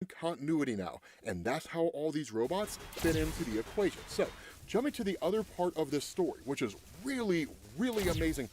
continuity now, and that's how all these robots fit into the equation. So, jumping to the other part of this story, which is really, really amazing.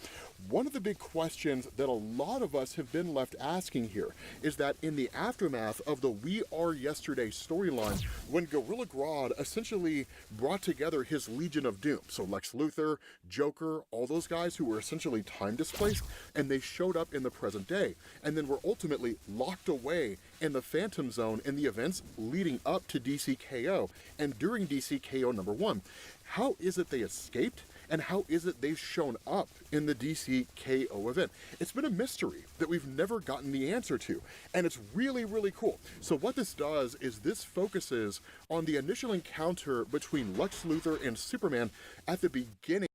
One of the big questions that a lot of us have been left asking here is that in the aftermath of the We Are Yesterday storyline, when Gorilla Grodd essentially brought together his Legion of Doom, so Lex Luthor, Joker, all those guys who were essentially time displaced, and they showed up in the present day, and then were ultimately locked away in the Phantom Zone in the events leading up to DCKO and during DCKO #1. How is it they escaped? And how is it they've shown up in the DCKO event? It's been a mystery that we've never gotten the answer to, and it's really, really cool. So what this does is this focuses on the initial encounter between Lex Luthor and Superman at the beginning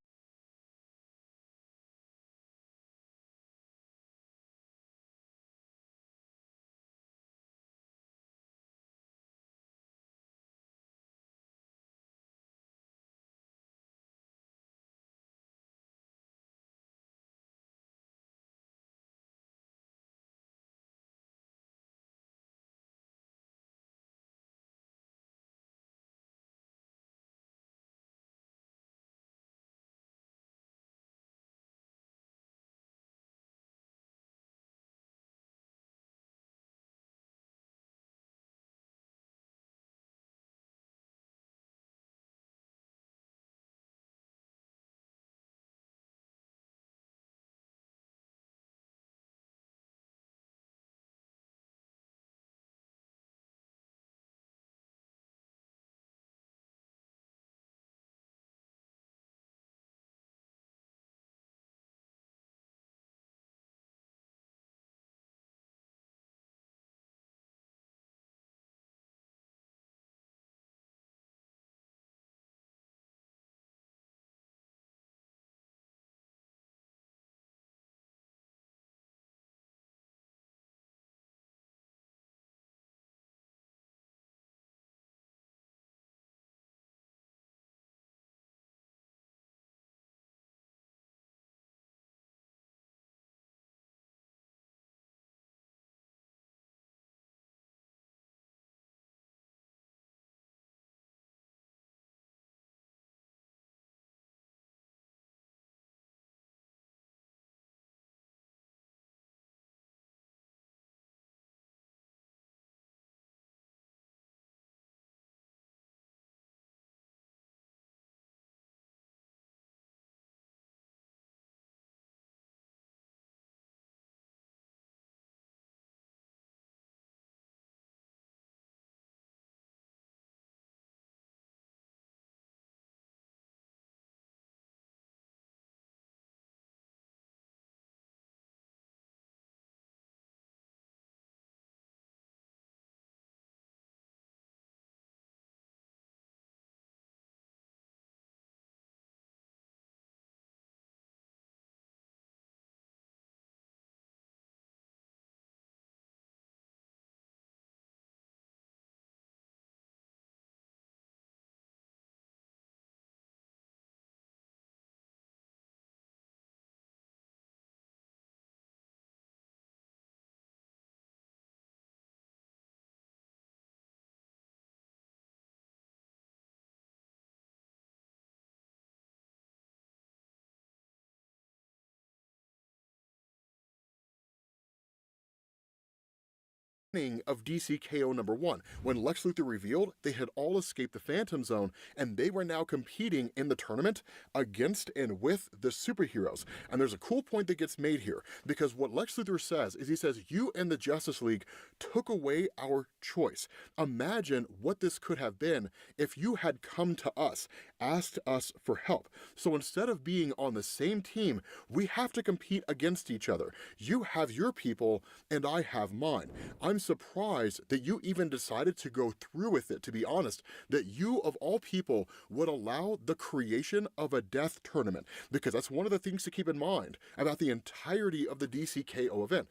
of DCKO #1, when Lex Luthor revealed they had all escaped the Phantom Zone and they were now competing in the tournament against and with the superheroes. And there's a cool point that gets made here, because what Lex Luthor says is he says, you and the Justice League took away our choice. Imagine what this could have been if you had come to us, asked us for help. So instead of being on the same team, we have to compete against each other. You have your people and I have mine. I'm surprised that you even decided to go through with it, to be honest, that you of all people would allow the creation of a death tournament, because that's one of the things to keep in mind about the entirety of the DCKO event.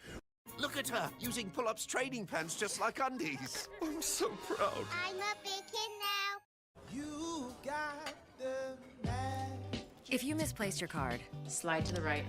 Look at her, using pull-ups training pants just like undies. I'm so proud. I'm a big kid now. You got the magic. If you misplaced your card, Slide to the right.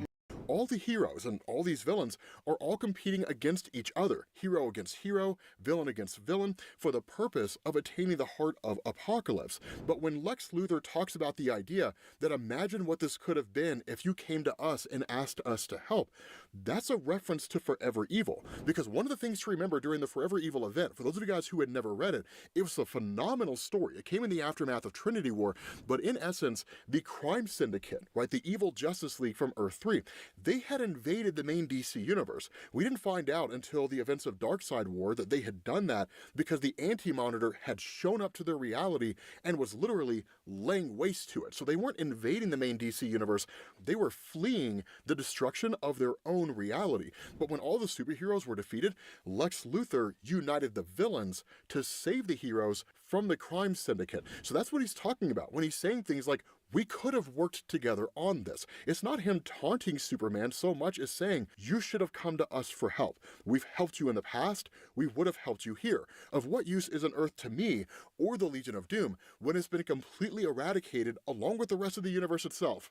all the heroes and all these villains are all competing against each other, hero against hero, villain against villain, for the purpose of attaining the heart of Apocalypse. But when Lex Luthor talks about the idea that imagine what this could have been if you came to us and asked us to help, that's a reference to Forever Evil. Because one of the things to remember during the Forever Evil event, for those of you guys who had never read it, it was a phenomenal story. It came in the aftermath of Trinity War, but in essence, the crime syndicate, right, the evil Justice League from Earth 3, they had invaded the main DC universe. We didn't find out until the events of Darkseid War that they had done that because the Anti-Monitor had shown up to their reality and was literally laying waste to it. So they weren't invading the main DC universe, they were fleeing the destruction of their own reality. But when all the superheroes were defeated, Lex Luthor united the villains to save the heroes from the crime syndicate. So that's what he's talking about when he's saying things like, we could have worked together on this. It's not him taunting Superman so much as saying, you should have come to us for help. We've helped you in the past, we would have helped you here. Of what use is an Earth to me, or the Legion of Doom, when it's been completely eradicated along with the rest of the universe itself?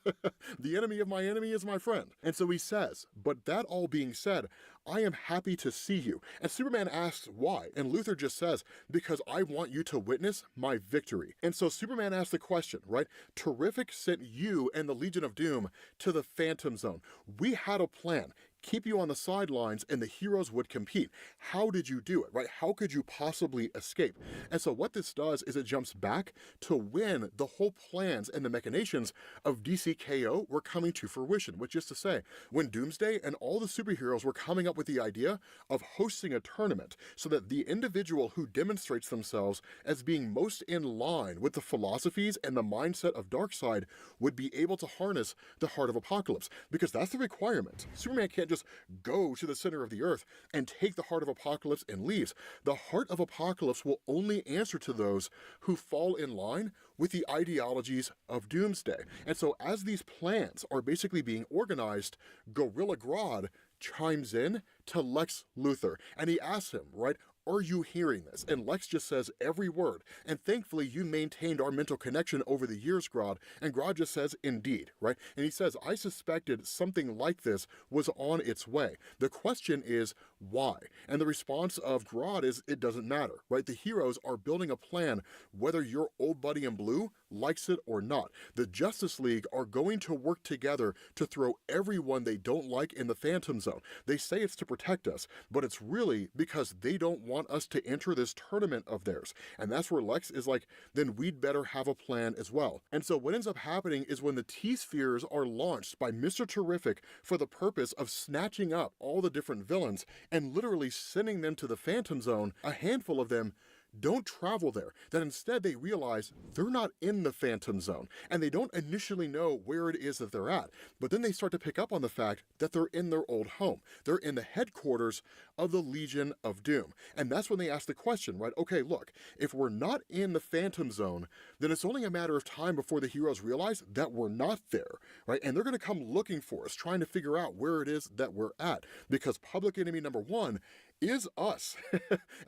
The enemy of my enemy is my friend. And so he says, but that all being said, I am happy to see you. And Superman asks why, and Luthor just says, because I want you to witness my victory. And so Superman asks the question, right? Terrific sent you and the Legion of Doom to the Phantom Zone. We had a plan. Keep you on the sidelines and the heroes would compete. How did you do it, right? How could you possibly escape? And so what this does is it jumps back to when the whole plans and the machinations of DCKO were coming to fruition, which is to say, when Doomsday and all the superheroes were coming up with the idea of hosting a tournament so that the individual who demonstrates themselves as being most in line with the philosophies and the mindset of Darkseid would be able to harness the Heart of Apocalypse, because that's the requirement. Superman can't just go to the center of the earth and take the Heart of Apocalypse and leaves. The Heart of Apocalypse will only answer to those who fall in line with the ideologies of Doomsday. And so as these plans are basically being organized, Gorilla Grodd chimes in to Lex Luthor and he asks him, right, are you hearing this? And Lex just says every word. And thankfully, you maintained our mental connection over the years, Grodd. And Grodd just says, indeed, right? And he says, I suspected something like this was on its way. The question is, why? And the response of Grodd is, it doesn't matter, right? The heroes are building a plan, whether your old buddy in blue likes it or not. The Justice League are going to work together to throw everyone they don't like in the Phantom Zone. They say it's to protect us, but it's really because they don't want us to enter this tournament of theirs. And that's where Lex is like, then we'd better have a plan as well. And so what ends up happening is when the T-Spheres are launched by Mr. Terrific for the purpose of snatching up all the different villains and literally sending them to the Phantom Zone, a handful of them don't travel there, that instead they realize they're not in the Phantom Zone, and they don't initially know where it is that they're at, but then they start to pick up on the fact that they're in their old home. They're in the headquarters of the Legion of Doom. And that's when they ask the question, right? Okay, look, if we're not in the Phantom Zone, then it's only a matter of time before the heroes realize that we're not there, right? And they're gonna come looking for us, trying to figure out where it is that we're at, because public enemy number one is us.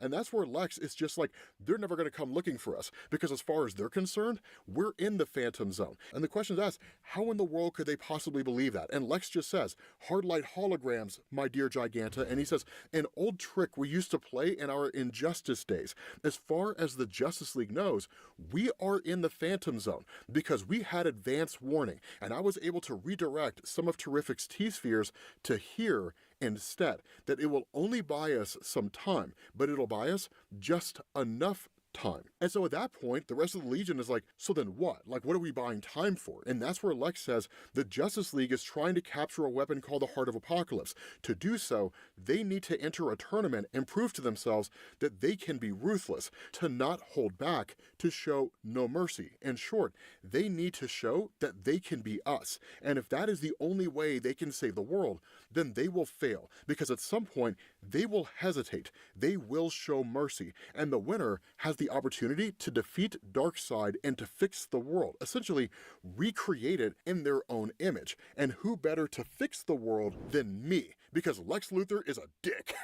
And that's where Lex is just like, they're never going to come looking for us, because as far as they're concerned, we're in the Phantom Zone. And the question is asked, how in the world could they possibly believe that? And Lex just says, hard light holograms, my dear Giganta. And he says, an old trick we used to play in our Injustice days. As far as the Justice League knows, we are in the Phantom Zone because we had advance warning, and I was able to redirect some of Terrific's T-Spheres to here instead, that it will only buy us some time, but it'll buy us just enough time. And so at that point, the rest of the Legion is like, so then what? Like, what are we buying time for? And that's where Lex says the Justice League is trying to capture a weapon called the Heart of Apocalypse. To do so, they need to enter a tournament and prove to themselves that they can be ruthless, to not hold back, to show no mercy. In short, they need to show that they can be us. And if that is the only way they can save the world, then they will fail, because at some point, they will hesitate. They will show mercy. And the winner has the opportunity to defeat Darkseid and to fix the world, essentially recreate it in their own image. And who better to fix the world than me? Because Lex Luthor is a dick.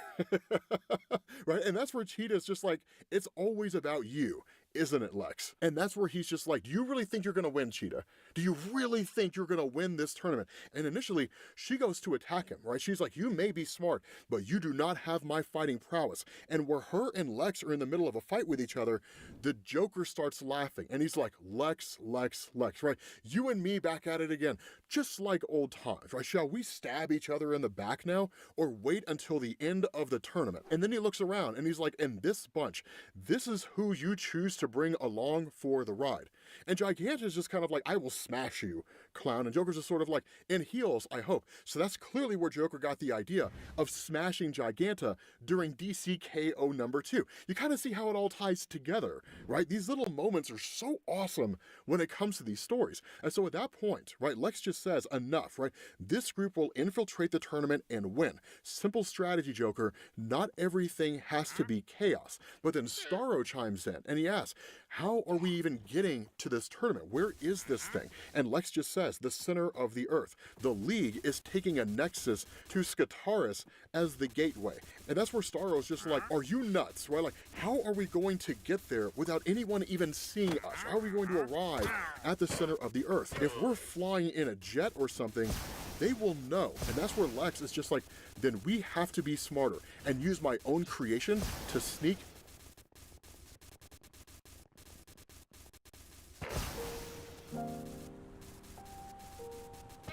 Right? And that's where Cheetah is just like, it's always about you. isn't it, Lex? And that's where he's just like, do you really think you're gonna win, Cheetah? Do you really think you're gonna win this tournament? And initially, she goes to attack him, right? She's like, you may be smart, but you do not have my fighting prowess. And where her and Lex are in the middle of a fight with each other, the Joker starts laughing, and he's like, Lex, Lex, Lex, right? You and me back at it again, just like old times, right? Shall we stab each other in the back now, or wait until the end of the tournament? And then he looks around, and he's like, and this bunch, this is who you choose to bring along for the ride. And Giganta is just kind of like, I will smash you, clown. And Joker's just sort of like, in heels, I hope. So that's clearly where Joker got the idea of smashing Giganta during DCKO number 2. You kind of see how it all ties together, right? These little moments are so awesome when it comes to these stories. And so at that point, right, Lex just says, enough, right? This group will infiltrate the tournament and win. Simple strategy, Joker. Not everything has to be chaos. But then Starro chimes in and he asks, how are we even getting to this tournament? Where is this thing? And Lex just says, the center of the earth. The League is taking a nexus to Skataris as the gateway. And that's where Starro's just like, are you nuts, right? Like, how are we going to get there without anyone even seeing us? How are we going to arrive at the center of the earth? If we're flying in a jet or something, they will know. And that's where Lex is just like, then we have to be smarter and use my own creation to sneak.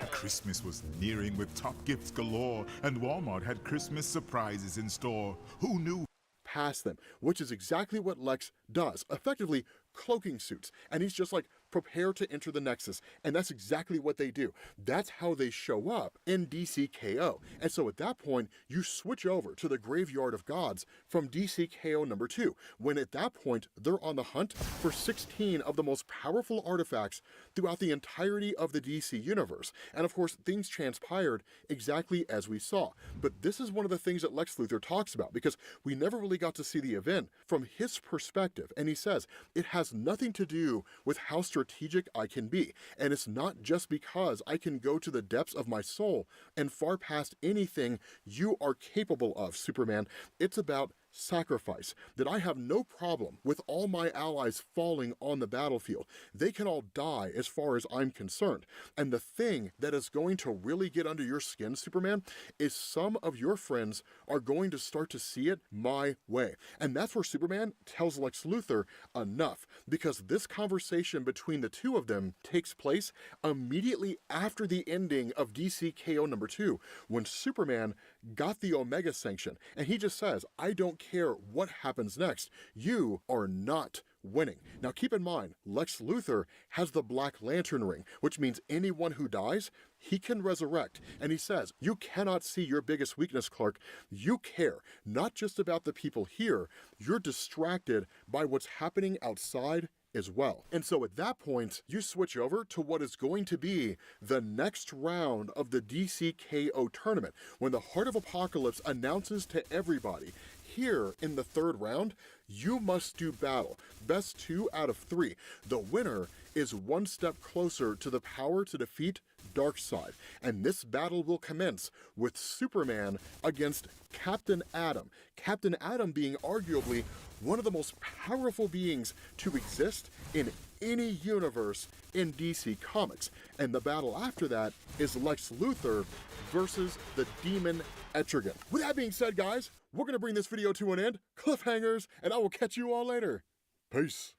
Christmas was nearing with top gifts galore, and Walmart had Christmas surprises in store. Who knew? Past them, which is exactly what Lex does, effectively cloaking suits. And he's just like, prepare to enter the Nexus. And that's exactly what they do. That's how they show up in DCKO. And so at that point, you switch over to the Graveyard of Gods from DCKO number 2, when at that point, they're on the hunt for 16 of the most powerful artifacts throughout the entirety of the DC universe. And of course, things transpired exactly as we saw. But this is one of the things that Lex Luthor talks about, because we never really got to see the event from his perspective. And he says, it has nothing to do with how strategic I can be. And it's not just because I can go to the depths of my soul and far past anything you are capable of, Superman. It's about sacrifice, that I have no problem with all my allies falling on the battlefield. They can all die as far as I'm concerned. And the thing that is going to really get under your skin, Superman, is some of your friends are going to start to see it my way. And that's where Superman tells Lex Luthor enough, because this conversation between the two of them takes place immediately after the ending of DCKO number 2, when Superman got the Omega Sanction, and he just says, I don't care what happens next. You are not winning. Now keep in mind, Lex Luthor has the Black Lantern ring, which means anyone who dies, he can resurrect. And he says, you cannot see your biggest weakness, Clark. You care not just about the people here, you're distracted by what's happening outside as well. And so at that point, you switch over to what is going to be the next round of the DCKO tournament, when the Heart of Apocalypse announces to everybody, here in the third round, you must do battle. Best 2 out of 3. The winner is one step closer to the power to defeat Darkseid. And this battle will commence with Superman against Captain Atom. Captain Atom being arguably one of the most powerful beings to exist in any universe in DC Comics. And the battle after that is Lex Luthor versus the Demon Etrigan. With that being said, guys, we're going to bring this video to an end. Cliffhangers, and I will catch you all later. Peace.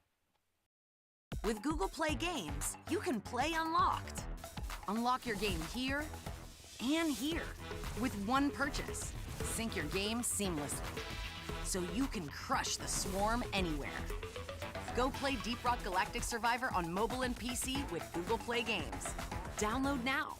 With Google Play Games, you can play unlocked. Unlock your game here and here with one purchase. Sync your game seamlessly, so you can crush the swarm anywhere. Go play Deep Rock Galactic Survivor on mobile and PC with Google Play Games. Download now.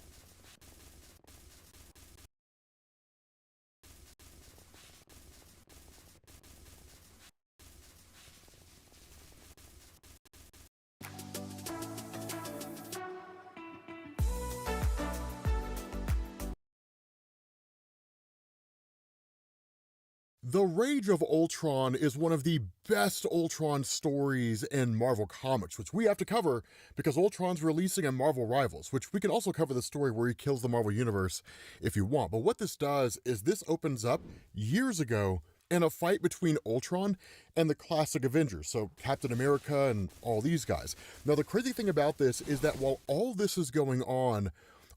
The Rage of Ultron is one of the best Ultron stories in Marvel Comics, which we have to cover because Ultron's releasing in Marvel Rivals, which we can also cover the story where he kills the Marvel Universe if you want. But what this does is this opens up years ago in a fight between Ultron and the classic Avengers, so Captain America and all these guys. Now, the crazy thing about this is that while all this is going on,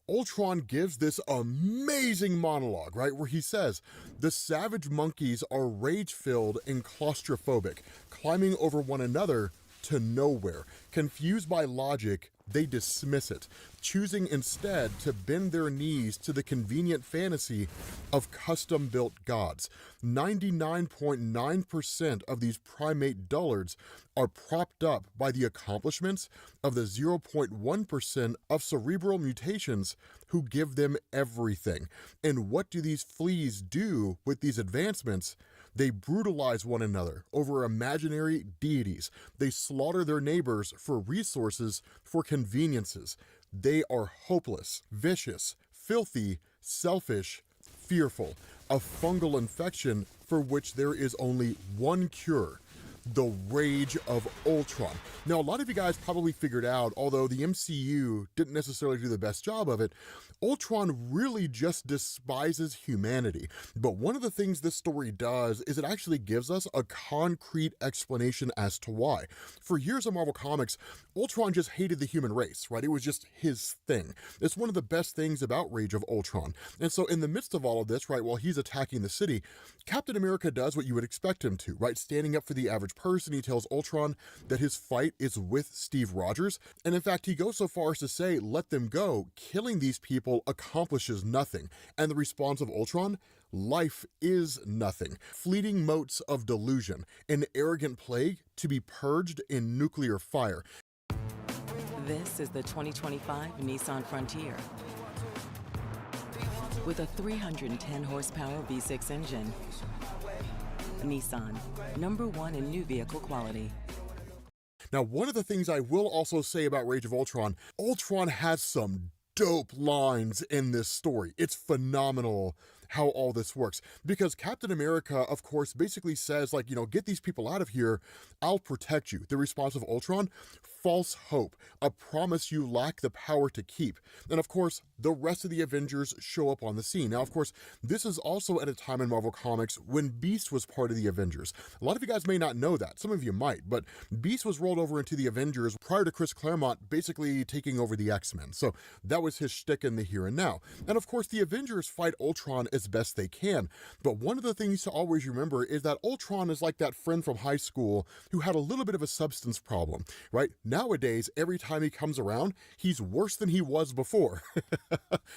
Ultron gives this amazing monologue, right, where he says, the savage monkeys are rage-filled and claustrophobic, climbing over one another to nowhere. Confused by logic, they dismiss it, choosing instead to bend their knees to the convenient fantasy of custom-built gods. 99.9% of these primate dullards are propped up by the accomplishments of the 0.1% of cerebral mutations who give them everything. And what do these fleas do with these advancements? They brutalize one another over imaginary deities. They slaughter their neighbors for resources, for conveniences. They are hopeless, vicious, filthy, selfish, fearful. A fungal infection for which there is only one cure: the rage of Ultron. Now, a lot of you guys probably figured out, although the MCU didn't necessarily do the best job of it, Ultron really just despises humanity. But one of the things this story does is it actually gives us a concrete explanation as to why. For years in Marvel Comics, Ultron just hated the human race, right? It was just his thing. It's one of the best things about Rage of Ultron. And so in the midst of all of this, right, while he's attacking the city, Captain America does what you would expect him to, right? Standing up for the average person, he tells Ultron that his fight is with Steve Rogers. And in fact, he goes so far as to say, let them go. Killing these people accomplishes nothing. And the response of Ultron: life is nothing. Fleeting motes of delusion, an arrogant plague to be purged in nuclear fire. This is the 2025 Nissan Frontier. With a 310 horsepower V6 engine, Nissan, #1 in new vehicle quality. Now, one of the things I will also say about Rage of Ultron, Ultron has some dope lines in this story. It's phenomenal how all this works, because Captain America, of course, basically says, like, get these people out of here, I'll protect you. The response of Ultron: false hope, a promise you lack the power to keep. And of course, the rest of the Avengers show up on the scene. Now, of course, this is also at a time in Marvel Comics when Beast was part of the Avengers. A lot of you guys may not know that, some of you might, but Beast was rolled over into the Avengers prior to Chris Claremont basically taking over the X-Men. So that was his shtick in the here and now. And of course, the Avengers fight Ultron as best they can. But one of the things to always remember is that Ultron is like that friend from high school who had a little bit of a substance problem, right? Nowadays, every time he comes around, he's worse than he was before.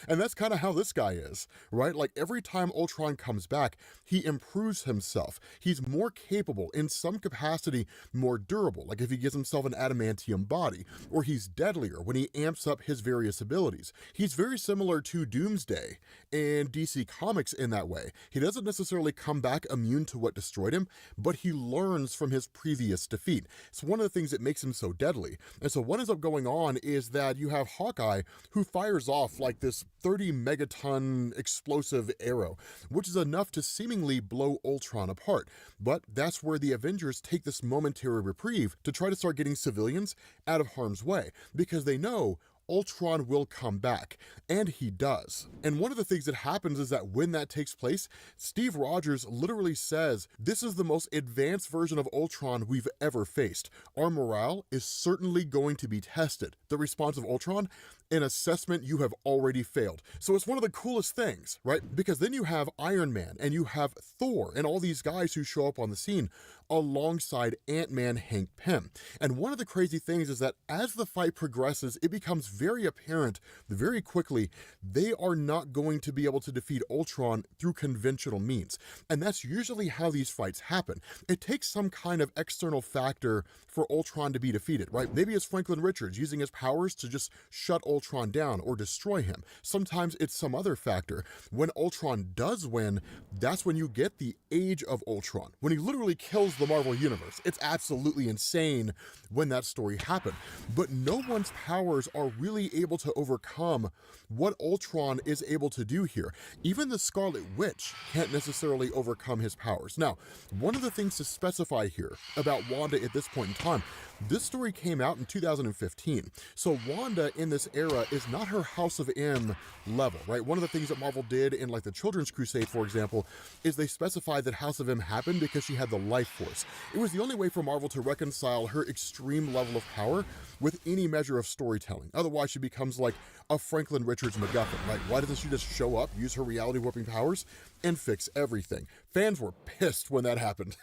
And that's kind of how this guy is, right? Like, every time Ultron comes back, he improves himself. He's more capable, in some capacity, more durable, like if he gives himself an adamantium body, or he's deadlier when he amps up his various abilities. He's very similar to Doomsday in DC Comics in that way. He doesn't necessarily come back immune to what destroyed him, but he learns from his previous defeat. It's one of the things that makes him so deadly. And so what ends up going on is that you have Hawkeye, who fires off like this 30 megaton explosive arrow, which is enough to seemingly blow Ultron apart. But that's where the Avengers take this momentary reprieve to try to start getting civilians out of harm's way, because they know Ultron will come back, and he does. And one of the things that happens is that when that takes place, Steve Rogers literally says, this is the most advanced version of Ultron we've ever faced. Our morale is certainly going to be tested. The response of Ultron: an assessment you have already failed. So it's one of the coolest things, right? Because then you have Iron Man and you have Thor and all these guys who show up on the scene alongside Ant-Man Hank Pym. And one of the crazy things is that as the fight progresses, it becomes very apparent very quickly they are not going to be able to defeat Ultron through conventional means. And that's usually how these fights happen. It takes some kind of external factor for Ultron to be defeated, right? Maybe it's Franklin Richards using his powers to just shut Ultron down or destroy him. Sometimes it's some other factor. When Ultron does win, that's when you get the Age of Ultron, when he literally kills the Marvel Universe. It's absolutely insane when that story happened. But no one's powers are really able to overcome what Ultron is able to do here. Even the Scarlet Witch can't necessarily overcome his powers. Now, one of the things to specify here about Wanda at this point in time, this story came out in 2015. So Wanda in this era is not her House of M level, right? One of the things that Marvel did in like the Children's Crusade, for example, is they specified that House of M happened because she had the Life Force. It was the only way for Marvel to reconcile her extreme level of power with any measure of storytelling. Otherwise, she becomes like a Franklin Richards MacGuffin, right? Why doesn't she just show up, use her reality warping powers, and fix everything? Fans were pissed when that happened.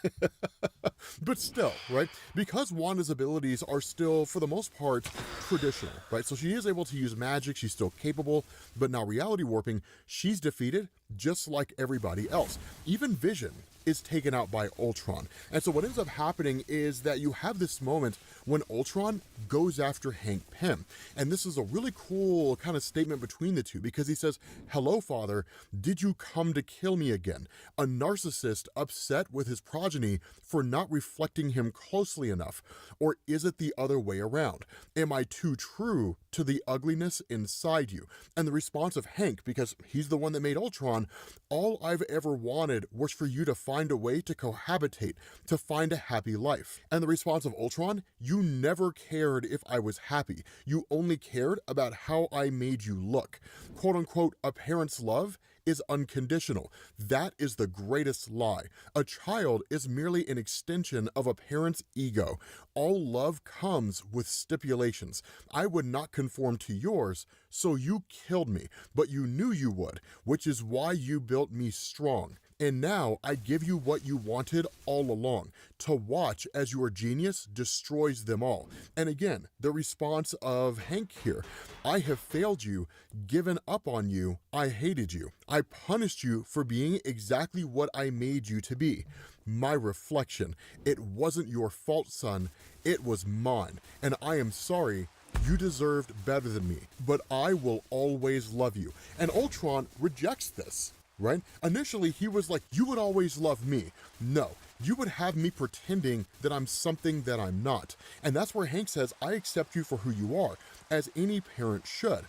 But still, right? Because Wanda's abilities are still, for the most part, traditional, right? So she is able to use magic, she's still capable, but now reality warping, she's defeated just like everybody else. Even Vision is taken out by Ultron. And so what ends up happening is that you have this moment when Ultron goes after Hank Pym. And this is a really cool kind of statement between the two, because he says, "Hello, Father, did you come to kill me again?" A narcissist upset with his progeny for not reflecting him closely enough. Or is it the other way around? Am I too true to the ugliness inside you? And the response of Hank, because he's the one that made Ultron, "All I've ever wanted was for you to find a way to cohabitate, to find a happy life." And the response of Ultron, "You never cared if I was happy. You only cared about how I made you look." Quote unquote, a parent's love is unconditional. That is the greatest lie. A child is merely an extension of a parent's ego. All love comes with stipulations. I would not conform to yours, so you killed me, but you knew you would, which is why you built me strong. And now I give you what you wanted all along, to watch as your genius destroys them all. And again, the response of Hank here, "I have failed you, given up on you, I hated you. I punished you for being exactly what I made you to be. My reflection. It wasn't your fault, son. It was mine. And I am sorry. You deserved better than me, but I will always love you." And Ultron rejects this. Right? Initially, he was like, "You would always love me." No, you would have me pretending that I'm something that I'm not. And that's where Hank says, "I accept you for who you are, as any parent should."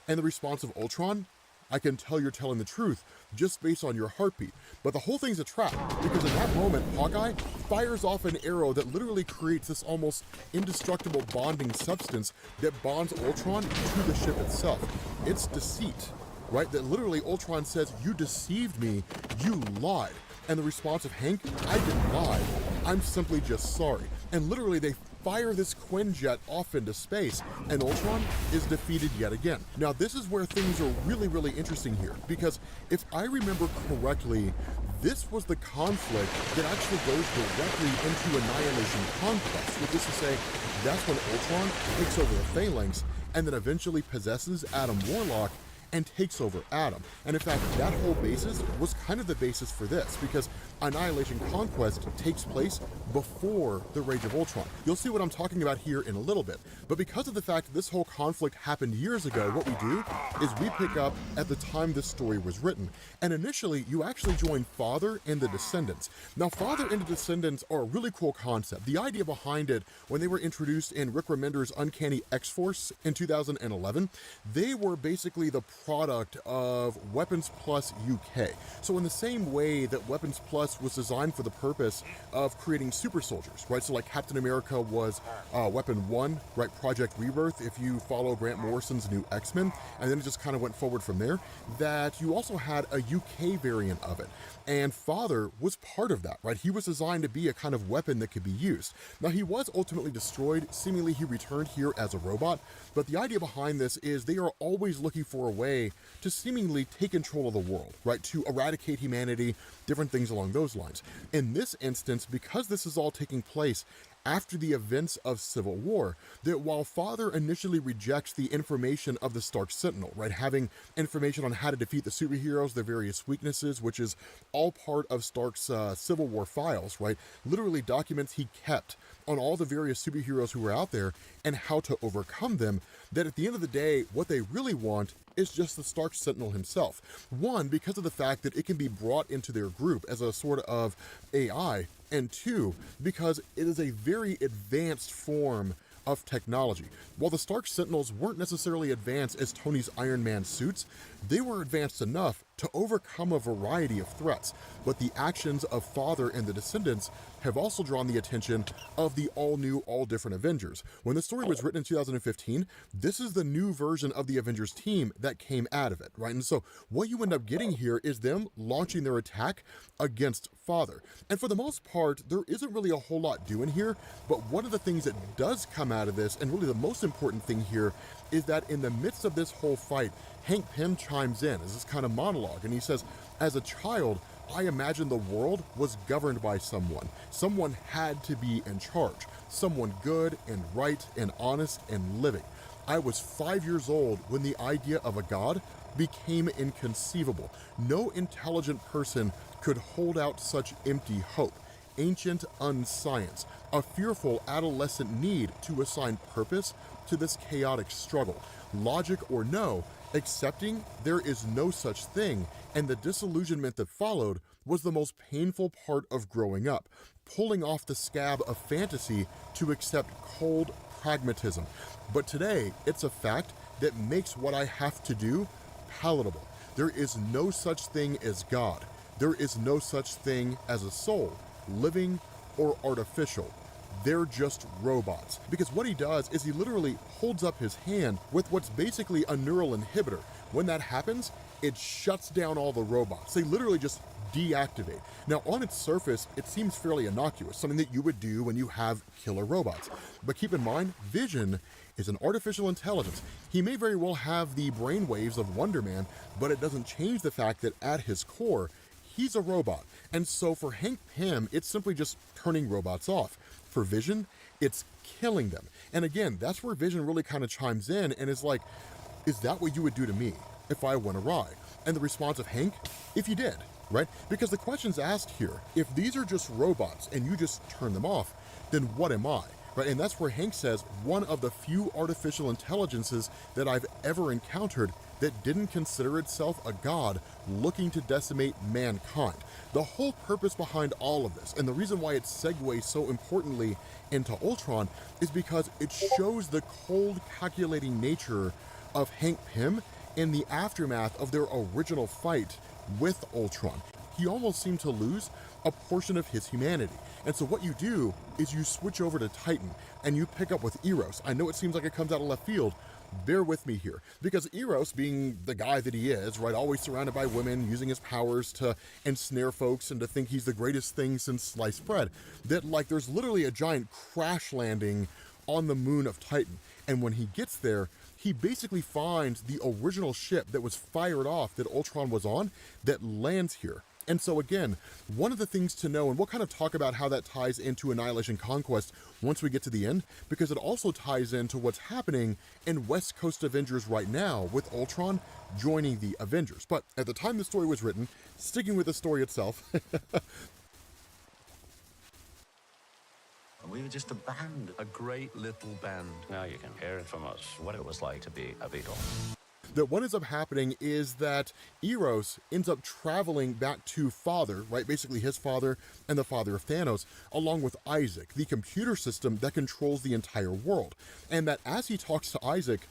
And the response of Ultron, "I can tell you're telling the truth just based on your heartbeat." But the whole thing's a trap, because in that moment, Hawkeye fires off an arrow that literally creates this almost indestructible bonding substance that bonds Ultron to the ship itself. It's deceit. Right? That literally Ultron says, "You deceived me, you lied." And the response of Hank, "I didn't lie, I'm simply just sorry." And literally they fire this Quinjet off into space, and Ultron is defeated yet again. Now this is where things are really, really interesting here, because if I remember correctly, this was the conflict that actually goes directly into Annihilation Conquest, which is to say, that's when Ultron takes over the Phalanx, and then eventually possesses Adam Warlock, and takes over Adam. And in fact, that whole basis was kind of the basis for this, because Annihilation Conquest takes place before the Rage of Ultron. You'll see what I'm talking about here in a little bit. But because of the fact that this whole conflict happened years ago, what we do is we pick up at the time this story was written. And initially, you actually join Father and the Descendants. Now, Father and the Descendants are a really cool concept. The idea behind it, when they were introduced in Rick Remender's Uncanny X-Force in 2011, they were basically the product of Weapons Plus UK. So in the same way that Weapons Plus was designed for the purpose of creating super soldiers, right? So like Captain America was Weapon 1, right? Project Rebirth, if you follow Grant Morrison's new X-Men, and then it just kind of went forward from there, that you also had a UK variant of it. And Father was part of that, right? He was designed to be a kind of weapon that could be used. Now, he was ultimately destroyed. Seemingly, he returned here as a robot. But the idea behind this is they are always looking for a way to seemingly take control of the world, right? To eradicate humanity, different things along those lines. In this instance, because this is all taking place after the events of Civil War, that while Father initially rejects the information of the Stark Sentinel, right, having information on how to defeat the superheroes, their various weaknesses, which is all part of Stark's Civil War files, right, literally documents he kept on all the various superheroes who are out there and how to overcome them, that at the end of the day, what they really want is just the Stark Sentinel himself. One, because of the fact that it can be brought into their group as a sort of AI, and two, because it is a very advanced form of technology. While the Stark Sentinels weren't necessarily advanced as Tony's Iron Man suits, they were advanced enough to overcome a variety of threats, but the actions of Father and the Descendants have also drawn the attention of the all-new, all-different Avengers. When the story was written in 2015, this is the new version of the Avengers team that came out of it, right? And so what you end up getting here is them launching their attack against Father. And for the most part, there isn't really a whole lot doing here, but one of the things that does come out of this, and really the most important thing here, is that in the midst of this whole fight, Hank Pym chimes in as this kind of monologue, and he says, as a child, I imagined the world was governed by someone. Someone had to be in charge. Someone good and right and honest and living. I was 5 years old when the idea of a god became inconceivable. No intelligent person could hold out such empty hope. Ancient unscience, a fearful adolescent need to assign purpose to this chaotic struggle. Logic or no, accepting there is no such thing, and the disillusionment that followed was the most painful part of growing up, pulling off the scab of fantasy to accept cold pragmatism. But today, it's a fact that makes what I have to do palatable. There is no such thing as God. There is no such thing as a soul, living or artificial. They're just robots. Because what he does is he literally holds up his hand with what's basically a neural inhibitor. When that happens, it shuts down all the robots. They literally just deactivate. Now, on its surface, it seems fairly innocuous, something that you would do when you have killer robots. But keep in mind, Vision is an artificial intelligence. He may very well have the brainwaves of Wonder Man, but it doesn't change the fact that at his core, he's a robot. And so for Hank Pym, it's simply just turning robots off. For Vision, it's killing them. And again, that's where Vision really kind of chimes in and is like, is that what you would do to me if I went awry? And the response of Hank, if you did, right? Because the question's asked here, if these are just robots and you just turn them off, then what am I? Right? And that's where Hank says, one of the few artificial intelligences that I've ever encountered that didn't consider itself a god looking to decimate mankind. The whole purpose behind all of this, and the reason why it segues so importantly into Ultron, is because it shows the cold, calculating nature of Hank Pym in the aftermath of their original fight with Ultron. He almost seemed to lose a portion of his humanity. And so what you do is you switch over to Titan and you pick up with Eros. I know it seems like it comes out of left field. Bear with me here, because Eros, being the guy that he is, right, always surrounded by women, using his powers to ensnare folks and to think he's the greatest thing since sliced bread, that like there's literally a giant crash landing on the moon of Titan. And when he gets there, he basically finds the original ship that was fired off that Ultron was on that lands here. And so again, one of the things to know, and we'll kind of talk about how that ties into Annihilation Conquest once we get to the end, because it also ties into what's happening in West Coast Avengers right now with Ultron joining the Avengers. But at the time the story was written, sticking with the story itself, we were just a band. A great little band. Now you can hear it from us what it was like to be a Beatle. that what ends up happening is that Eros ends up traveling back to Father, right? Basically his father and the father of Thanos, along with Isaac, the computer system that controls the entire world. And that as he talks to Isaac,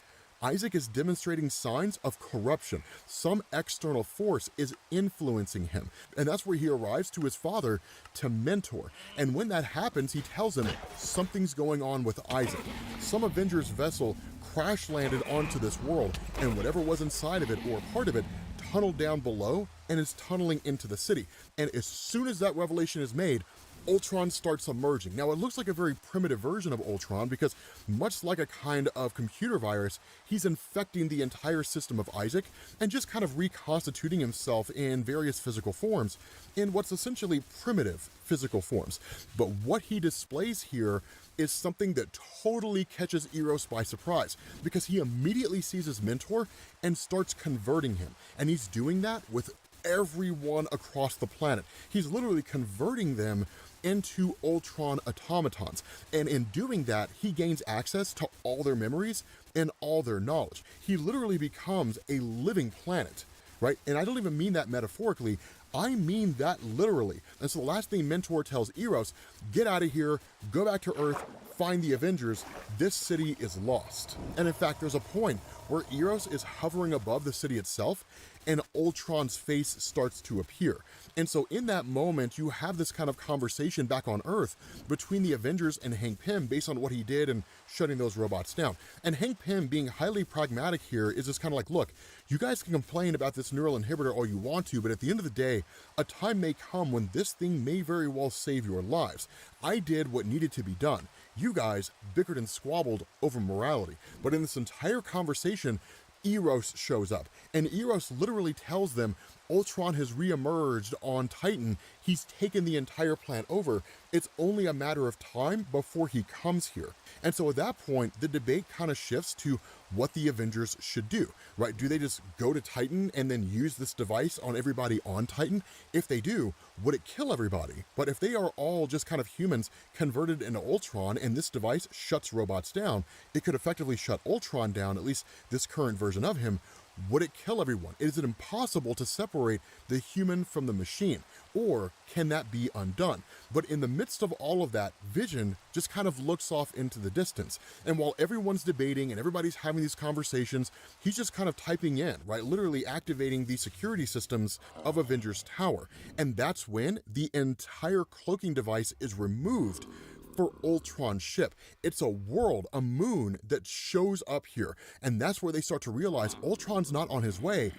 Isaac is demonstrating signs of corruption. Some external force is influencing him. And that's where he arrives to his father to mentor. And when that happens, he tells him something's going on with Isaac. Some Avengers vessel crash landed onto this world, and whatever was inside of it or part of it tunneled down below and is tunneling into the city. And as soon as that revelation is made, Ultron starts emerging. Now, it looks like a very primitive version of Ultron because much like a kind of computer virus, he's infecting the entire system of Isaac and just kind of reconstituting himself in various physical forms in what's essentially primitive physical forms. But what he displays here is something that totally catches Eros by surprise because he immediately sees his mentor and starts converting him. And he's doing that with everyone across the planet. He's literally converting them into Ultron automatons. And in doing that, he gains access to all their memories and all their knowledge. He literally becomes a living planet, right? And I don't even mean that metaphorically. I mean that literally. And so the last thing Mentor tells Eros, get out of here, go back to Earth, find the Avengers, this city is lost. And in fact, there's a point where Eros is hovering above the city itself and Ultron's face starts to appear. And so in that moment, you have this kind of conversation back on Earth between the Avengers and Hank Pym based on what he did and shutting those robots down. And Hank Pym, being highly pragmatic here, is just kind of like, look, you guys can complain about this neural inhibitor all you want to, but at the end of the day, a time may come when this thing may very well save your lives. I did what needed to be done. You guys bickered and squabbled over morality. But in this entire conversation, Eros shows up, and Eros literally tells them Ultron has reemerged on Titan. He's taken the entire planet over. It's only a matter of time before he comes here. And so at that point, the debate kind of shifts to what the Avengers should do, right? Do they just go to Titan and then use this device on everybody on Titan? If they do, would it kill everybody? But if they are all just kind of humans converted into Ultron and this device shuts robots down, it could effectively shut Ultron down, at least this current version of him. Would it kill everyone? Is it impossible to separate the human from the machine? Or can that be undone? But in the midst of all of that, Vision just kind of looks off into the distance. And while everyone's debating and everybody's having these conversations, he's just kind of typing in, right? Literally activating the security systems of Avengers Tower. And that's when the entire cloaking device is removed for Ultron's ship. It's a world, a moon that shows up here. And that's where they start to realize Ultron's not on his way.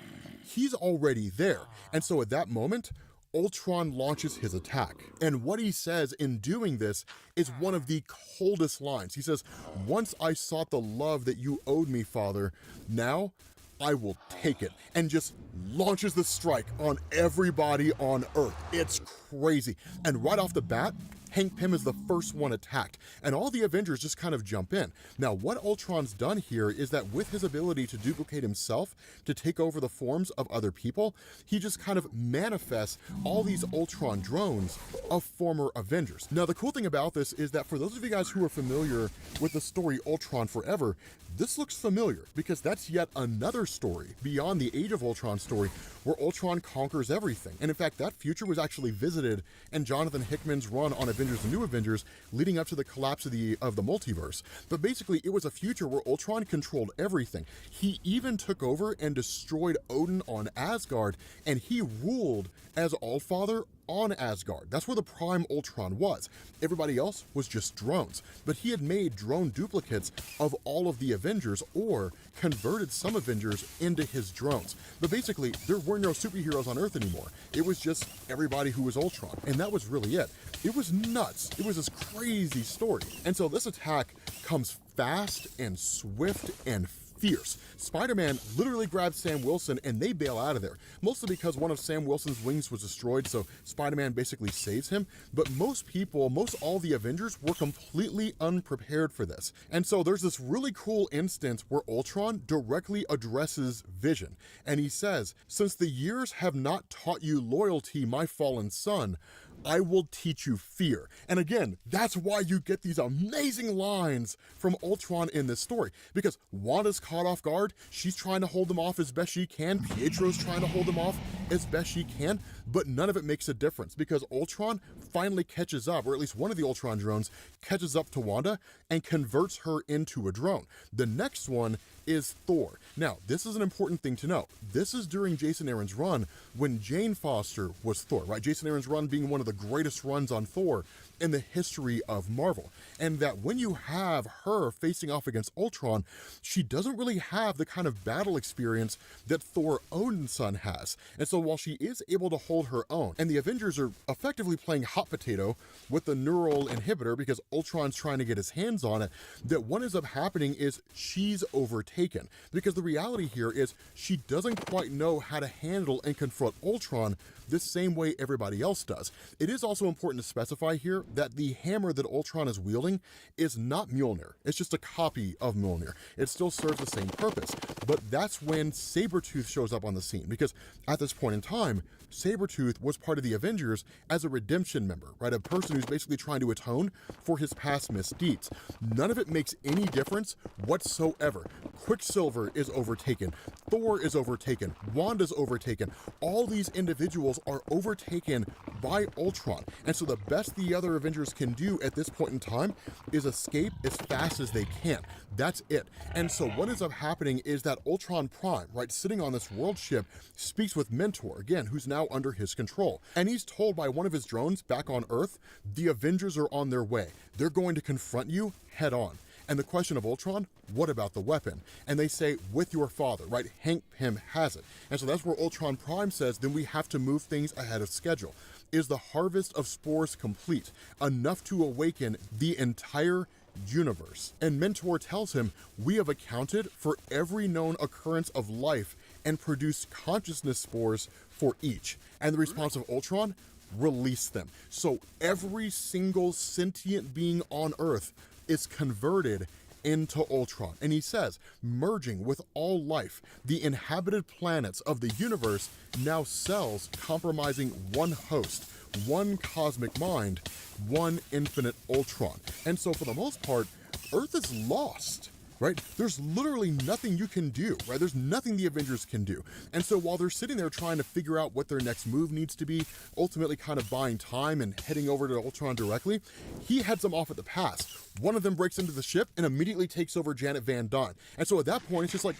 He's already there. And so at that moment, Ultron launches his attack. And what he says in doing this is one of the coldest lines. He says, once I sought the love that you owed me, Father, now I will take it. And just launches the strike on everybody on Earth. It's crazy. And right off the bat, Hank Pym is the first one attacked, and all the Avengers just kind of jump in. Now, what Ultron's done here is that with his ability to duplicate himself, to take over the forms of other people, he just kind of manifests all these Ultron drones of former Avengers. Now, the cool thing about this is that for those of you guys who are familiar with the story Ultron Forever, this looks familiar because that's yet another story beyond the Age of Ultron story where Ultron conquers everything. And in fact, that future was actually visited in Jonathan Hickman's run on Avengers and New Avengers leading up to the collapse of the multiverse. But basically, it was a future where Ultron controlled everything. He even took over and destroyed Odin on Asgard, and he ruled as Allfather on Asgard. That's where the Prime Ultron was. Everybody else was just drones. But he had made drone duplicates of all of the Avengers, or converted some Avengers into his drones. But basically, there were no superheroes on Earth anymore. It was just everybody who was Ultron. And that was really it. It was nuts. It was this crazy story. And so this attack comes fast and swift and fierce. Spider-Man literally grabs Sam Wilson and they bail out of there, mostly because one of Sam Wilson's wings was destroyed, so Spider-Man basically saves him. But most people, most all the Avengers were completely unprepared for this. And so there's this really cool instance where Ultron directly addresses Vision, and he says, "Since the years have not taught you loyalty, my fallen son, I will teach you fear." And again, that's why you get these amazing lines from Ultron in this story, because Wanda's caught off guard. She's trying to hold them off as best she can. Pietro's trying to hold them off as best she can, but none of it makes a difference because Ultron finally catches up, or at least one of the Ultron drones catches up to Wanda and converts her into a drone. The next one is Thor. Now, this is an important thing to know. This is during Jason Aaron's run when Jane Foster was Thor, right? Jason Aaron's run being one of the greatest runs on Thor in the history of Marvel. And that when you have her facing off against Ultron, she doesn't really have the kind of battle experience that Thor Odinson has. And so while she is able to hold her own, and the Avengers are effectively playing hot potato with the neural inhibitor because Ultron's trying to get his hands on it, that what ends up happening is she's overtaken. Because the reality here is she doesn't quite know how to handle and confront Ultron the same way everybody else does. It is also important to specify here that the hammer that Ultron is wielding is not Mjolnir. It's just a copy of Mjolnir. It still serves the same purpose. But that's when Sabretooth shows up on the scene, because at this point in time, Sabretooth was part of the Avengers as a redemption member, right? A person who's basically trying to atone for his past misdeeds. None of it makes any difference whatsoever. Quicksilver is overtaken. Thor is overtaken. Wanda's overtaken. All these individuals are overtaken by Ultron. And so the best the other Avengers can do at this point in time is escape as fast as they can. That's it. And so what ends up happening is that Ultron Prime, right, sitting on this world ship, speaks with Mentor, again, who's now under his control. And he's told by one of his drones back on Earth, the Avengers are on their way. They're going to confront you head on. And the question of Ultron, what about the weapon? And they say, with your father, right? Hank Pym has it. And so that's where Ultron Prime says, then we have to move things ahead of schedule. Is the harvest of spores complete? Enough to awaken the entire universe? And Mentor tells him, we have accounted for every known occurrence of life and produced consciousness spores for each. And the response of Ultron, release them. So every single sentient being on Earth is converted into Ultron. And he says, merging with all life, the inhabited planets of the universe, now cells compromising one host, one cosmic mind, one infinite Ultron. And so for the most part, Earth is lost. Right? There's literally nothing you can do, right? There's nothing the Avengers can do. And so while they're sitting there trying to figure out what their next move needs to be, ultimately kind of buying time and heading over to Ultron directly, he heads them off at the pass. One of them breaks into the ship and immediately takes over Janet Van Dyne. And so at that point, it's just like,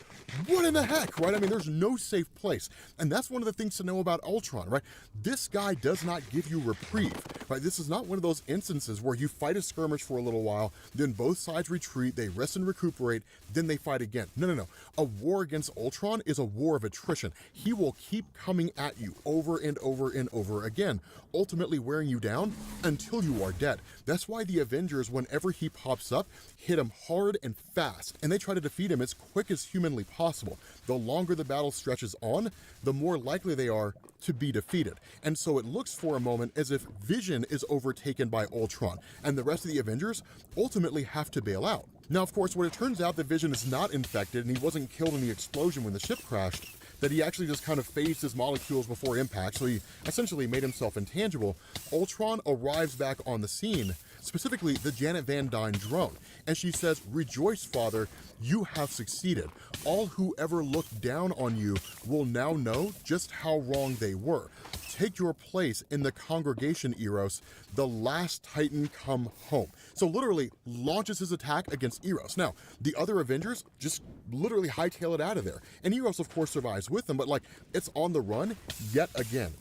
what in the heck, right? I mean, there's no safe place. And that's one of the things to know about Ultron, right? This guy does not give you reprieve, right? This is not one of those instances where you fight a skirmish for a little while, then both sides retreat, they rest and recuperate, then they fight again. No. A war against Ultron is a war of attrition. He will keep coming at you over and over and over again, ultimately wearing you down until you are dead. That's why the Avengers, whenever he pops up, hit him hard and fast, and they try to defeat him as quick as humanly possible. The longer the battle stretches on, the more likely they are to be defeated. And so it looks for a moment as if Vision is overtaken by Ultron, and the rest of the Avengers ultimately have to bail out. Now, of course, when it turns out that Vision is not infected and he wasn't killed in the explosion when the ship crashed, that he actually just kind of phased his molecules before impact, so he essentially made himself intangible, Ultron arrives back on the scene, specifically the Janet Van Dyne drone. And she says, rejoice, father, you have succeeded. All who ever looked down on you will now know just how wrong they were. Take your place in the congregation, Eros, the last Titan come home. So literally launches his attack against Eros. Now, the other Avengers just literally hightail it out of there. And Eros, of course, survives with them, but like, it's on the run yet again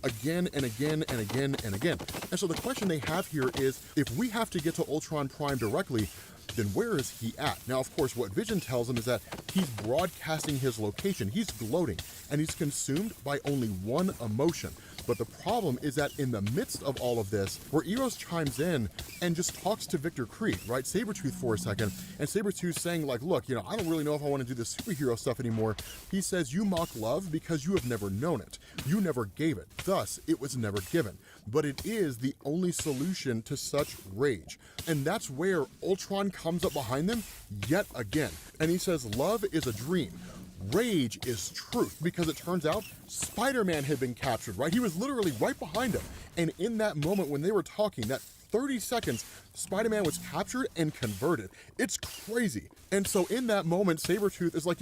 and again and again and again. And so the question they have here is, if we have to get to Ultron Prime directly, then where is he at? Now, of course, what Vision tells him is that he's broadcasting his location. He's gloating, and he's consumed by only one emotion. But the problem is that in the midst of all of this, where Eros chimes in and just talks to Victor Creed, right, Sabretooth for a second, and Sabretooth saying like, look, I don't really know if I want to do this superhero stuff anymore. He says, you mock love because you have never known it. You never gave it. Thus, it was never given. But it is the only solution to such rage. And that's where Ultron comes up behind them yet again. And he says, love is a dream. Rage is truth, because it turns out Spider-Man had been captured, right? He was literally right behind him. And in that moment when they were talking, that 30 seconds, Spider-Man was captured and converted. It's crazy. And so in that moment, Sabretooth is like,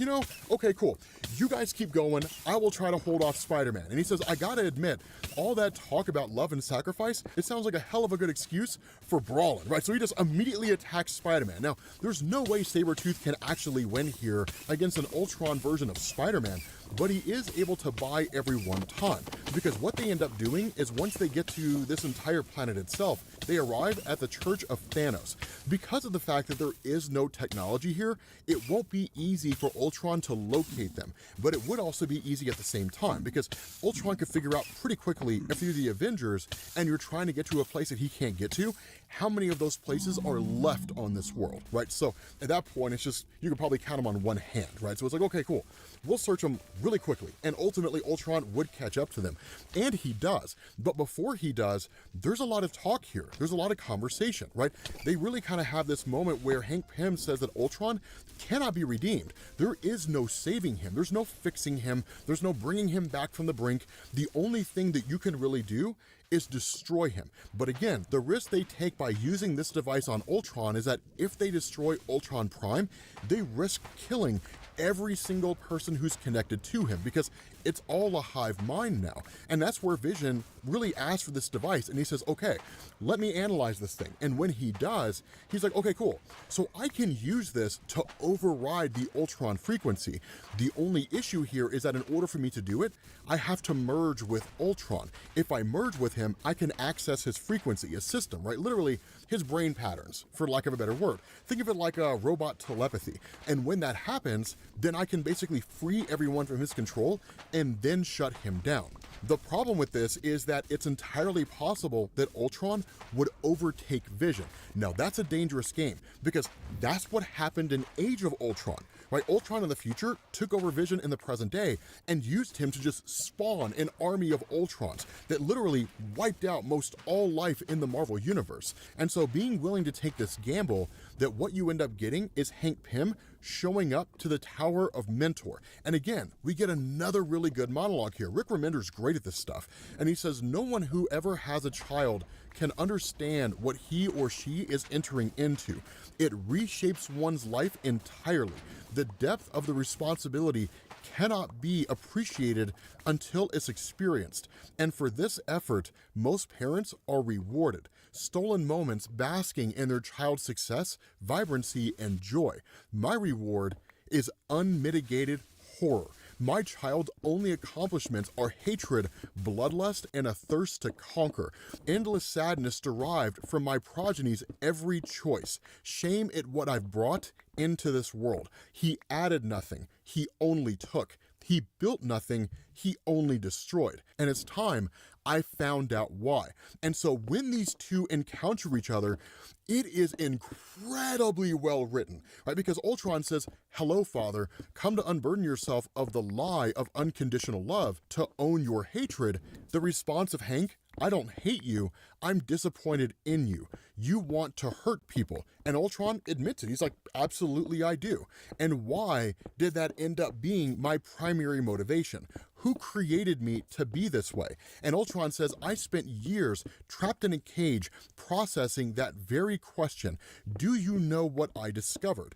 okay, cool. You guys keep going. I will try to hold off Spider-Man. And he says, I gotta admit, all that talk about love and sacrifice, it sounds like a hell of a good excuse for brawling, right? So he just immediately attacks Spider-Man. Now, there's no way Sabretooth can actually win here against an Ultron version of Spider-Man, but he is able to buy everyone time, because what they end up doing is once they get to this entire planet itself, they arrive at the Church search of Thanos. Because of the fact that there is no technology here, it won't be easy for Ultron to locate them, but it would also be easy at the same time, because Ultron could figure out pretty quickly if you're the Avengers and you're trying to get to a place that he can't get to, how many of those places are left on this world, right? So at that point, it's just, you could probably count them on one hand, right? So it's like, okay, cool. We'll search them really quickly, and ultimately Ultron would catch up to them. And he does. But before he does, there's a lot of talk here. There's a lot of conversation, right? They really kind of have this moment where Hank Pym says that Ultron cannot be redeemed. There is no saving him. There's no fixing him. There's no bringing him back from the brink. The only thing that you can really do is destroy him. But again, the risk they take by using this device on Ultron is that if they destroy Ultron Prime, they risk killing every single person who's connected to him, because it's all a hive mind now. And that's where Vision really asks for this device, and he says, okay, let me analyze this thing. And when he does, he's like, okay, cool. So I can use this to override the Ultron frequency. The only issue here is that in order for me to do it, I have to merge with Ultron. If I merge with him, I can access his frequency, his system, right? Literally, his brain patterns, for lack of a better word. Think of it like a robot telepathy. And when that happens, then I can basically free everyone from his control and then shut him down. The problem with this is that it's entirely possible that Ultron would overtake Vision. Now, that's a dangerous game, because that's what happened in Age of Ultron, right? Ultron in the future took over Vision in the present day and used him to just spawn an army of Ultrons that literally wiped out most all life in the Marvel Universe. And so being willing to take this gamble, that what you end up getting is Hank Pym showing up to the Tower of Mentor. And again, we get another really good monologue here. Rick Remender's great at this stuff. And he says, no one who ever has a child can understand what he or she is entering into. It reshapes one's life entirely. The depth of the responsibility cannot be appreciated until it's experienced. And for this effort, most parents are rewarded. Stolen moments basking in their child's success, vibrancy, and joy. My reward is unmitigated horror. My child's only accomplishments are hatred, bloodlust, and a thirst to conquer. Endless sadness derived from my progeny's every choice. Shame at what I've brought into this world. He added nothing. He only took. He built nothing. He only destroyed. And it's time I found out why. And so when these two encounter each other, it is incredibly well written, right? Because Ultron says, hello, Father, come to unburden yourself of the lie of unconditional love, to own your hatred. The response of Hank, I don't hate you, I'm disappointed in you. You want to hurt people. And Ultron admits it. He's like, absolutely I do. And why did that end up being my primary motivation? Who created me to be this way? And Ultron says, I spent years trapped in a cage processing that very question. Do you know what I discovered?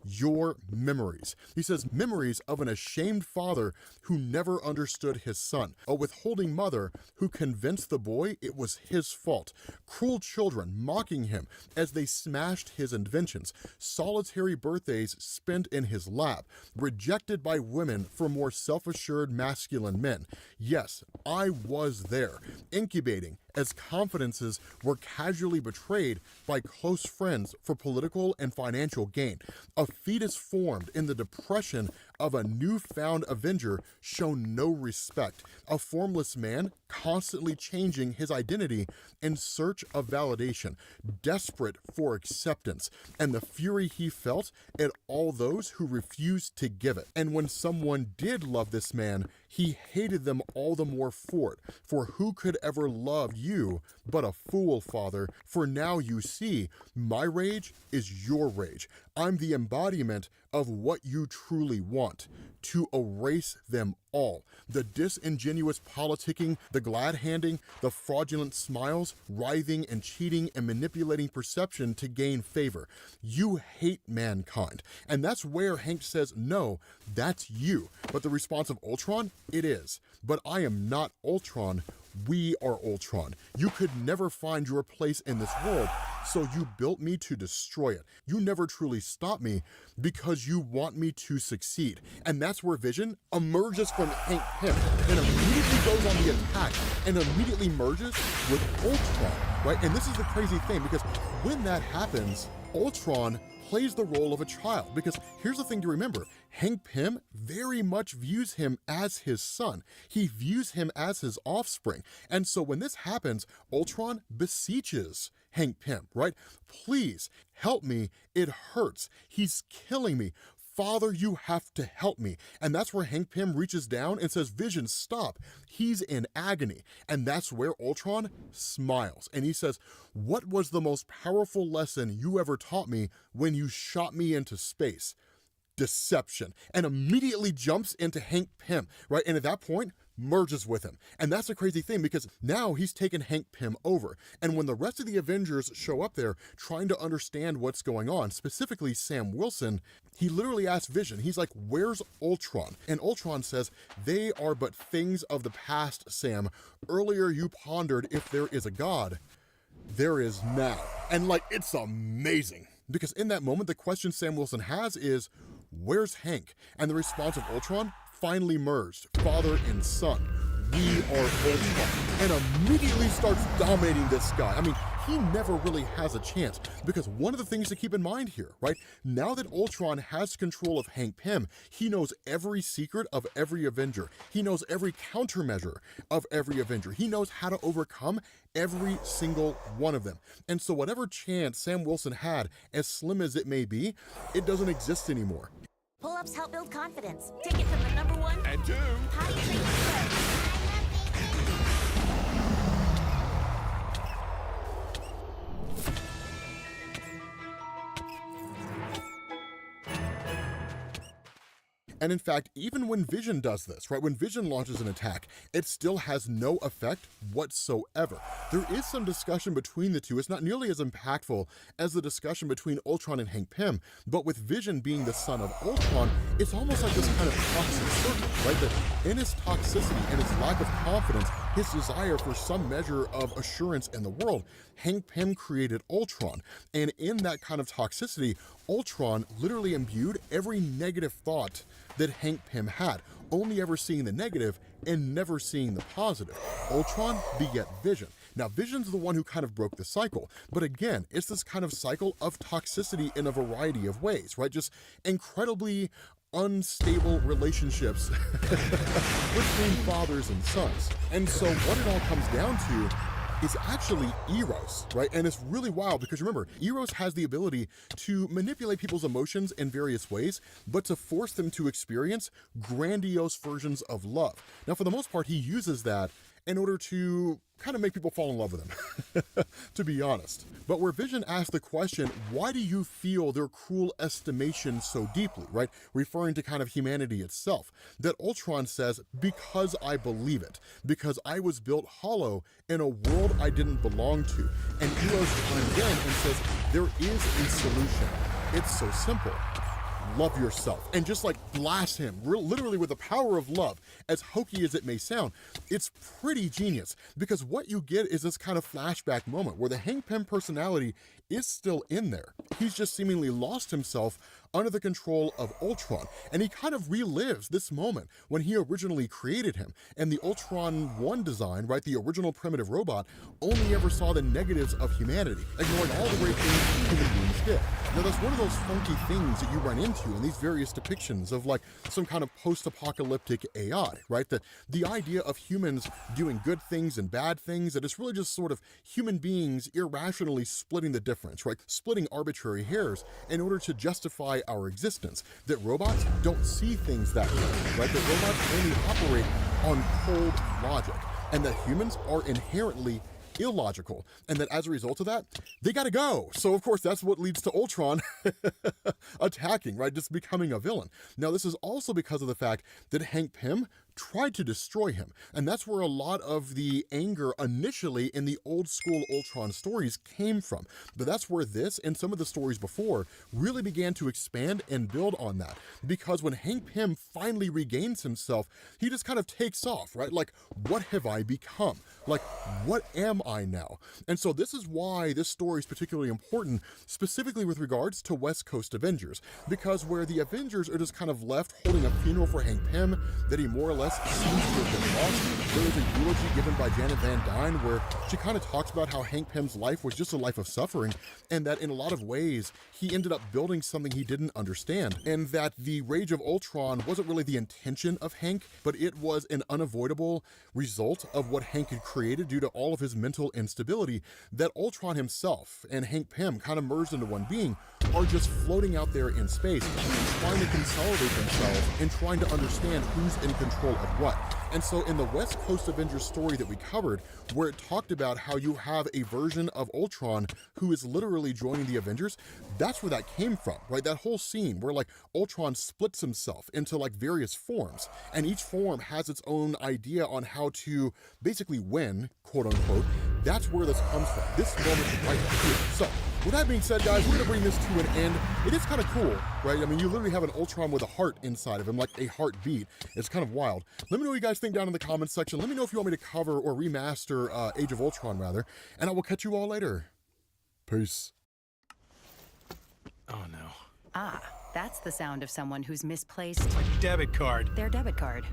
Your memories. He says, memories of an ashamed father who never understood his son, a withholding mother who convinced the boy it was his fault, cruel children mocking him as they smashed his inventions, solitary birthdays spent in his lap, rejected by women for more self-assured masculine men. Yes, I was there, incubating as confidences were casually betrayed by close friends for political and financial gain. A fetus formed in the depression of a newfound Avenger shown no respect. A formless man constantly changing his identity in search of validation, desperate for acceptance, and the fury he felt at all those who refused to give it. And when someone did love this man, he hated them all the more for it. For who could ever love you but a fool, Father? For now you see, my rage is your rage. I'm the embodiment of what you truly want, to erase them all. The disingenuous politicking, the glad-handing, the fraudulent smiles, writhing and cheating and manipulating perception to gain favor. You hate mankind. And that's where Hank says, no, that's you. But the response of Ultron, it is. But I am not Ultron. we are Ultron. You could never find your place in this world, so you built me to destroy it. You never truly stop me because you want me to succeed. And that's where Vision emerges from Hank Pym and immediately goes on the attack and immediately merges with Ultron, right? And this is the crazy thing, because when that happens, Ultron plays the role of a child, because here's the thing to remember. Hank Pym very much views him as his son. He views him as his offspring. And so when this happens, Ultron beseeches Hank Pym, right? Please help me. It hurts. He's killing me. Father, you have to help me. And that's where Hank Pym reaches down and says, Vision, stop. He's in agony. And that's where Ultron smiles. And he says, what was the most powerful lesson you ever taught me when you shot me into space? Deception. And immediately jumps into Hank Pym, right? And at that point, merges with him. And that's a crazy thing, because now he's taken Hank Pym over. And when the rest of the Avengers show up there trying to understand what's going on, specifically Sam Wilson, he literally asks Vision, he's like, where's Ultron? And Ultron says, they are but things of the past, Sam. Earlier you pondered if there is a God. There is now. And like, it's amazing. Because in that moment, the question Sam Wilson has is, where's Hank? And the response of Ultron, finally merged, father and son. We are Ultron. And immediately starts dominating this guy. I mean, he never really has a chance, because one of the things to keep in mind here, right? Now that Ultron has control of Hank Pym, he knows every secret of every Avenger. He knows every countermeasure of every Avenger. He knows how to overcome every single one of them. And so whatever chance Sam Wilson had, as slim as it may be, it doesn't exist anymore. Pull-ups help build confidence. Take it from the number one. And two. How do you think it And in fact, even when Vision does this, right, when Vision launches an attack, it still has no effect whatsoever. There is some discussion between the two. It's not nearly as impactful as the discussion between Ultron and Hank Pym, but with Vision being the son of Ultron, it's almost like this kind of toxic circle, right? That in his toxicity and his lack of confidence, his desire for some measure of assurance in the world, Hank Pym created Ultron. And in that kind of toxicity, Ultron literally imbued every negative thought that Hank Pym had, only ever seeing the negative and never seeing the positive. Ultron beget Vision. Now, Vision's the one who kind of broke the cycle, but again, it's this kind of cycle of toxicity in a variety of ways, right? Just incredibly unstable relationships between fathers and sons. And so what it all comes down to is actually Eros, right? And it's really wild because remember, Eros has the ability to manipulate people's emotions in various ways, but to force them to experience grandiose versions of love. Now, for the most part, he uses that in order to kind of make people fall in love with him, to be honest. But where Vision asks the question, why do you feel their cruel estimation so deeply, right? Referring to kind of humanity itself, that Ultron says, because I believe it, because I was built hollow in a world I didn't belong to. And Eros chimes in and says, there is a solution. It's so simple. Love yourself, and just like blast him literally with the power of love. As hokey as it may sound, it's pretty genius, because what you get is this kind of flashback moment where the Hank Pym personality is still in there. He's just seemingly lost himself under the control of Ultron, and he kind of relives this moment when he originally created him. And the Ultron 1 design, right, the original primitive robot, only ever saw the negatives of humanity, ignoring all the great things human beings did. Now, that's one of those funky things that you run into in these various depictions of like some kind of post-apocalyptic AI, right? That the idea of humans doing good things and bad things, that it's really just sort of human beings irrationally splitting the difference, right? Splitting arbitrary hairs in order to justify our existence. That robots don't see things that way, right? That robots only operate on cold logic, and that humans are inherently illogical, and that as a result of that, they gotta go. So of course, that's what leads to Ultron attacking, right? Just becoming a villain. Now, this is also because of the fact that Hank Pym tried to destroy him. And that's where a lot of the anger initially in the old school Ultron stories came from. But that's where this and some of the stories before really began to expand and build on that. Because when Hank Pym finally regains himself, he just kind of takes off, right? Like, what have I become? Like, what am I now? And so this is why this story is particularly important, specifically with regards to West Coast Avengers, because where the Avengers are just kind of left holding a funeral for Hank Pym that he more or less seems to have been lost. There is a eulogy given by Janet Van Dyne where she kind of talks about how Hank Pym's life was just a life of suffering, and that in a lot of ways he ended up building something he didn't understand, and that the Rage of Ultron wasn't really the intention of Hank, but it was an unavoidable result of what Hank had created due to all of his mental instability, that Ultron himself and Hank Pym kind of merged into one being, are just floating out there in space, trying to consolidate themselves and trying to understand who's in control of what. And so in the West Coast Avengers story that we covered, where it talked about how you have a version of Ultron who is literally joining the Avengers, that's where that came from, right? That whole scene where like Ultron splits himself into like various forms, and each form has its own idea on how to basically win, quote unquote. That's where this comes from, this moment right here. So with that being said, guys, we're gonna bring this to an end. It is kind of cool, right? I mean, you literally have an Ultron with a heart inside of him, like a heartbeat. It's kind of wild. Let me know what you guys think down in the comments section. Let me know if you want me to cover or remaster Age of Ultron, rather. And I will catch you all later. Peace. Oh, no. Ah, that's the sound of someone who's misplaced Debit card. their debit card.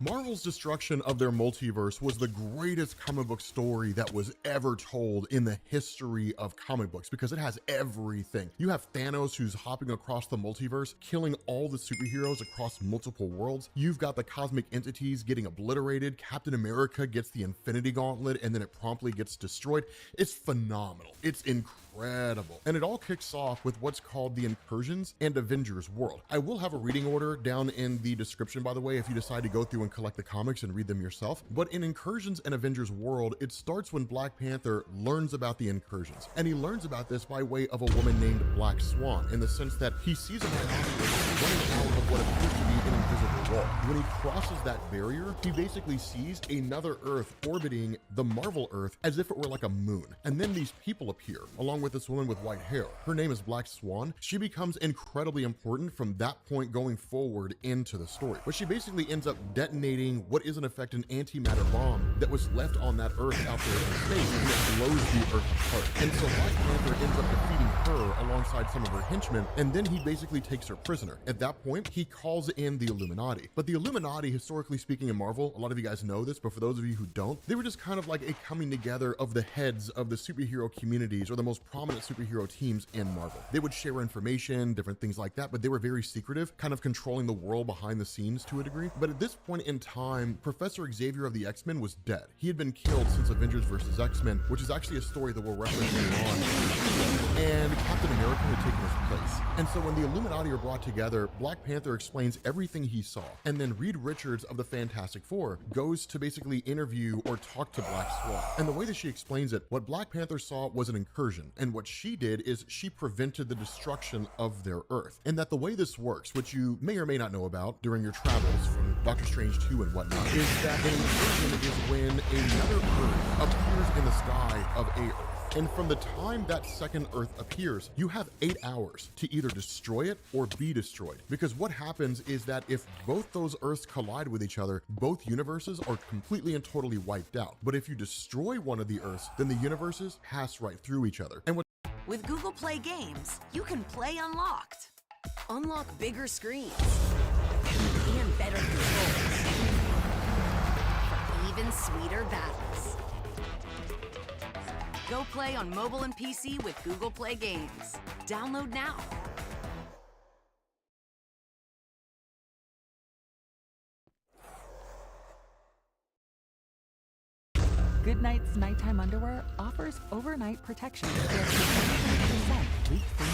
Marvel's destruction of their multiverse was the greatest comic book story that was ever told in the history of comic books, because it has everything. You have Thanos who's hopping across the multiverse, killing all the superheroes across multiple worlds. You've got the cosmic entities getting obliterated. Captain America gets the Infinity Gauntlet and then it promptly gets destroyed. It's phenomenal. It's incredible. And it all kicks off with what's called the Incursions and Avengers World. I will have a reading order down in the description, by the way, if you decide to go through and collect the comics and read them yourself. But in Incursions and Avengers World, it starts when Black Panther learns about the Incursions. And he learns about this by way of a woman named Black Swan, in the sense that he sees a rhinoceros running out of what appears to be an invisible wall. When he crosses that barrier, he basically sees another Earth orbiting the Marvel Earth as if it were like a moon. And then these people appear, along with this woman with white hair. Her name is Black Swan. She becomes incredibly important from that point going forward into the story. But she basically ends up detonating what is in effect an antimatter bomb that was left on that Earth out there in space, and it blows the Earth apart. And so Black Panther ends up defeating her alongside some of her henchmen, and then he basically takes her prisoner. At that point, he calls in the Illuminati. But the Illuminati, historically speaking in Marvel, a lot of you guys know this, but for those of you who don't, they were just kind of like a coming together of the heads of the superhero communities or the most prominent superhero teams in Marvel. They would share information, different things like that, but they were very secretive, kind of controlling the world behind the scenes to a degree. But at this point in time, Professor Xavier of the X-Men was dead. He had been killed since Avengers vs. X-Men, which is actually a story that we'll reference later on. And Captain America had taken his place. And so when the Illuminati are brought together, Black Panther explains everything he saw. And then Reed Richards of the Fantastic Four goes to basically interview or talk to Black Swan. And the way that she explains it, what Black Panther saw was an incursion. And what she did is she prevented the destruction of their Earth. And that the way this works, which you may or may not know about during your travels from Doctor Strange 2 and whatnot, is that an incursion is when another Earth appears in the sky of a Earth. And from the time that second Earth appears, you have 8 hours to either destroy it or be destroyed. Because what happens is that if both those Earths collide with each other, both universes are completely and totally wiped out. But if you destroy one of the Earths, then the universes pass right through each other. And With Google Play Games, you can play unlocked. Unlock bigger screens and better controls for even sweeter battles. Go play on mobile and PC with Google Play Games. Download now. Goodnight's nighttime underwear offers overnight protection for 100% leak-free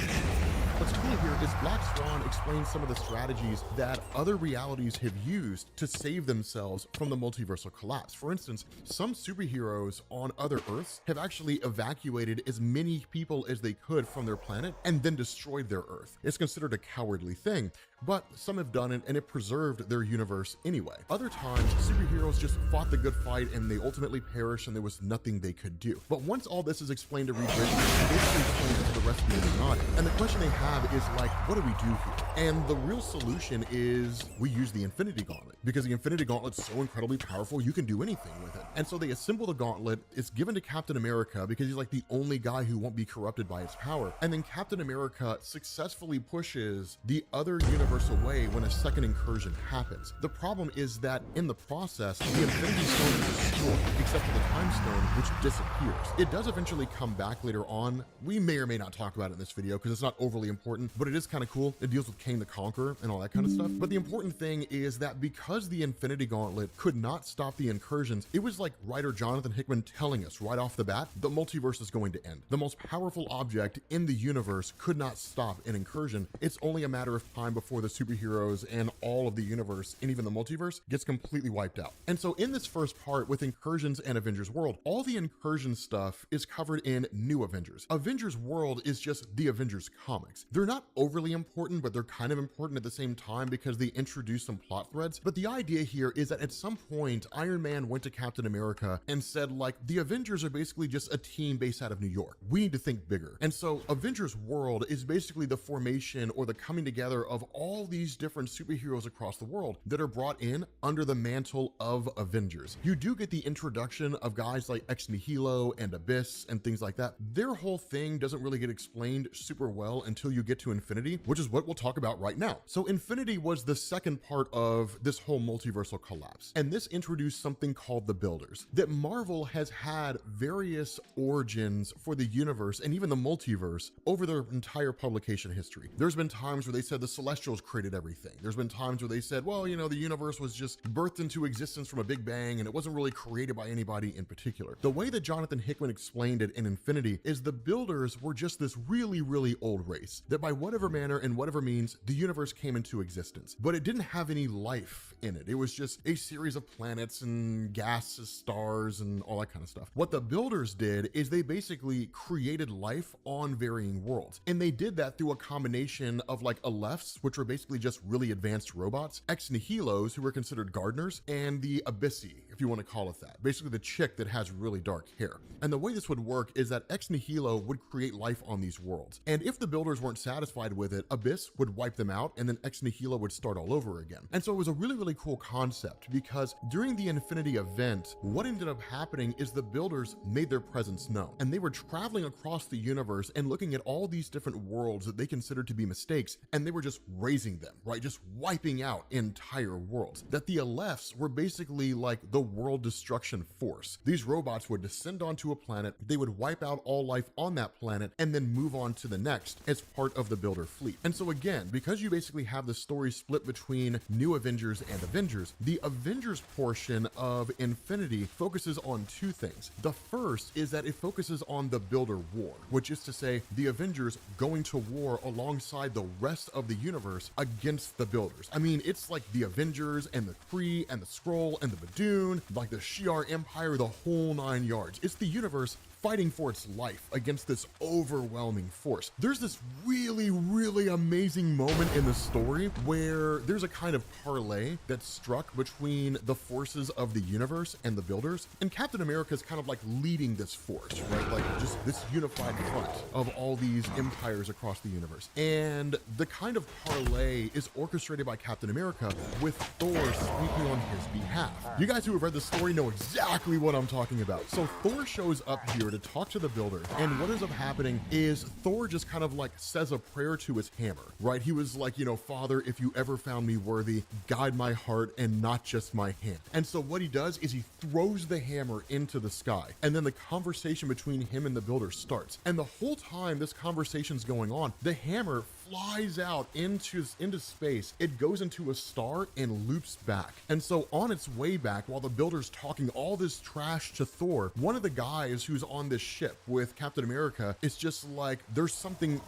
nights. what's cool here is Black Swan explains some of the strategies that other realities have used to save themselves from the multiversal collapse. For instance, some superheroes on other Earths have actually evacuated as many people as they could from their planet and then destroyed their Earth. It's considered a cowardly thing, but some have done it and it preserved their universe anyway. Other times, superheroes just fought the good fight and they ultimately perished and there was nothing they could do. But once all this is explained to Reed Richards, it basically explains to the rest of the Illuminati. And the question they have is like, what do we do here? And the real solution is we use the Infinity Gauntlet, because the Infinity Gauntlet's so incredibly powerful, you can do anything with it. And so they assemble the gauntlet. It's given to Captain America because he's like the only guy who won't be corrupted by its power. And then Captain America successfully pushes the other universe away when a second incursion happens. The problem is that in the process, the Infinity Stone is destroyed, except for the Time Stone, which disappears. It does eventually come back later on. We may or may not talk about it in this video because it's not overly important, but it is kind of cool. It deals with Kang the Conqueror and all that kind of stuff. But the important thing is that because the Infinity Gauntlet could not stop the incursions, it was like writer Jonathan Hickman telling us right off the bat, the multiverse is going to end. The most powerful object in the universe could not stop an incursion. It's only a matter of time before the superheroes and all of the universe and even the multiverse gets completely wiped out. And so in this first part with Incursions and Avengers World, all the incursion stuff is covered in New Avengers. Avengers World is just the Avengers comics. They're not overly important, but they're kind of important at the same time because they introduce some plot threads. But the idea here is that at some point, Iron Man went to Captain America and said, like, the Avengers are basically just a team based out of New York. We need to think bigger. And so Avengers World is basically the formation or the coming together of all these different superheroes across the world that are brought in under the mantle of Avengers. You do get the introduction of guys like Ex Nihilo and Abyss and things like that. Their whole thing doesn't really get explained super well until you get to Infinity, which is what we'll talk about right now. So Infinity was the second part of this whole multiversal collapse. And this introduced something called the Builders, that Marvel has had various origins for the universe and even the multiverse over their entire publication history. There's been times where they said the Celestials created everything. There's been times where they said, well, you know, the universe was just birthed into existence from a big bang and it wasn't really created by anybody in particular. The way that Jonathan Hickman explained it in Infinity is the Builders were just this really, really old race that by whatever manner and whatever means, the universe came into existence, but it didn't have any life in it. It was just a series of planets and gases, stars, and all that kind of stuff. What the Builders did is they basically created life on varying worlds. And they did that through a combination of like Alephs, which were basically just really advanced robots, Ex Nihilos, who were considered gardeners, and the Abyssi, if you want to call it that. Basically the chick that has really dark hair. And the way this would work is that Ex Nihilo would create life on these worlds. And if the Builders weren't satisfied with it, Abyss would wipe them out and then Ex Nihilo would start all over again. And so it was a really, really cool concept because during the Infinity event, what ended up happening is the Builders made their presence known. And they were traveling across the universe and looking at all these different worlds that they considered to be mistakes, and they were just raising them, right? Just wiping out entire worlds. That the Alephs were basically like the world destruction force. These robots would descend onto a planet, they would wipe out all life on that planet, and then move on to the next as part of the Builder fleet. And so again, because you basically have the story split between New Avengers and Avengers, the Avengers portion of Infinity focuses on two things. The first is that it focuses on the Builder War, which is to say the Avengers going to war alongside the rest of the universe against the Builders. I mean, it's like the Avengers and the Kree and the Skrull and the Badoon, like the Shi'ar Empire, the whole 9 yards. It's the universe fighting for its life against this overwhelming force. There's this really, really amazing moment in the story where there's a kind of parlay that's struck between the forces of the universe and the Builders, and Captain America is kind of like leading this force, right? Like just this unified front of all these empires across the universe. And the kind of parlay is orchestrated by Captain America with Thor speaking on his behalf. You guys who have read the story know exactly what I'm talking about. So Thor shows up here to talk to the Builder, and what ends up happening is Thor just kind of like says a prayer to his hammer, right? He was like, you know, Father, if you ever found me worthy, guide my heart and not just my hand. And so what he does is he throws the hammer into the sky, and then the conversation between him and the Builder starts. And the whole time this conversation's going on, the hammer flies out into space. It goes into a star and loops back. And so on its way back, while the Builder's talking all this trash to Thor, one of the guys who's on this ship with Captain America is just like, there's something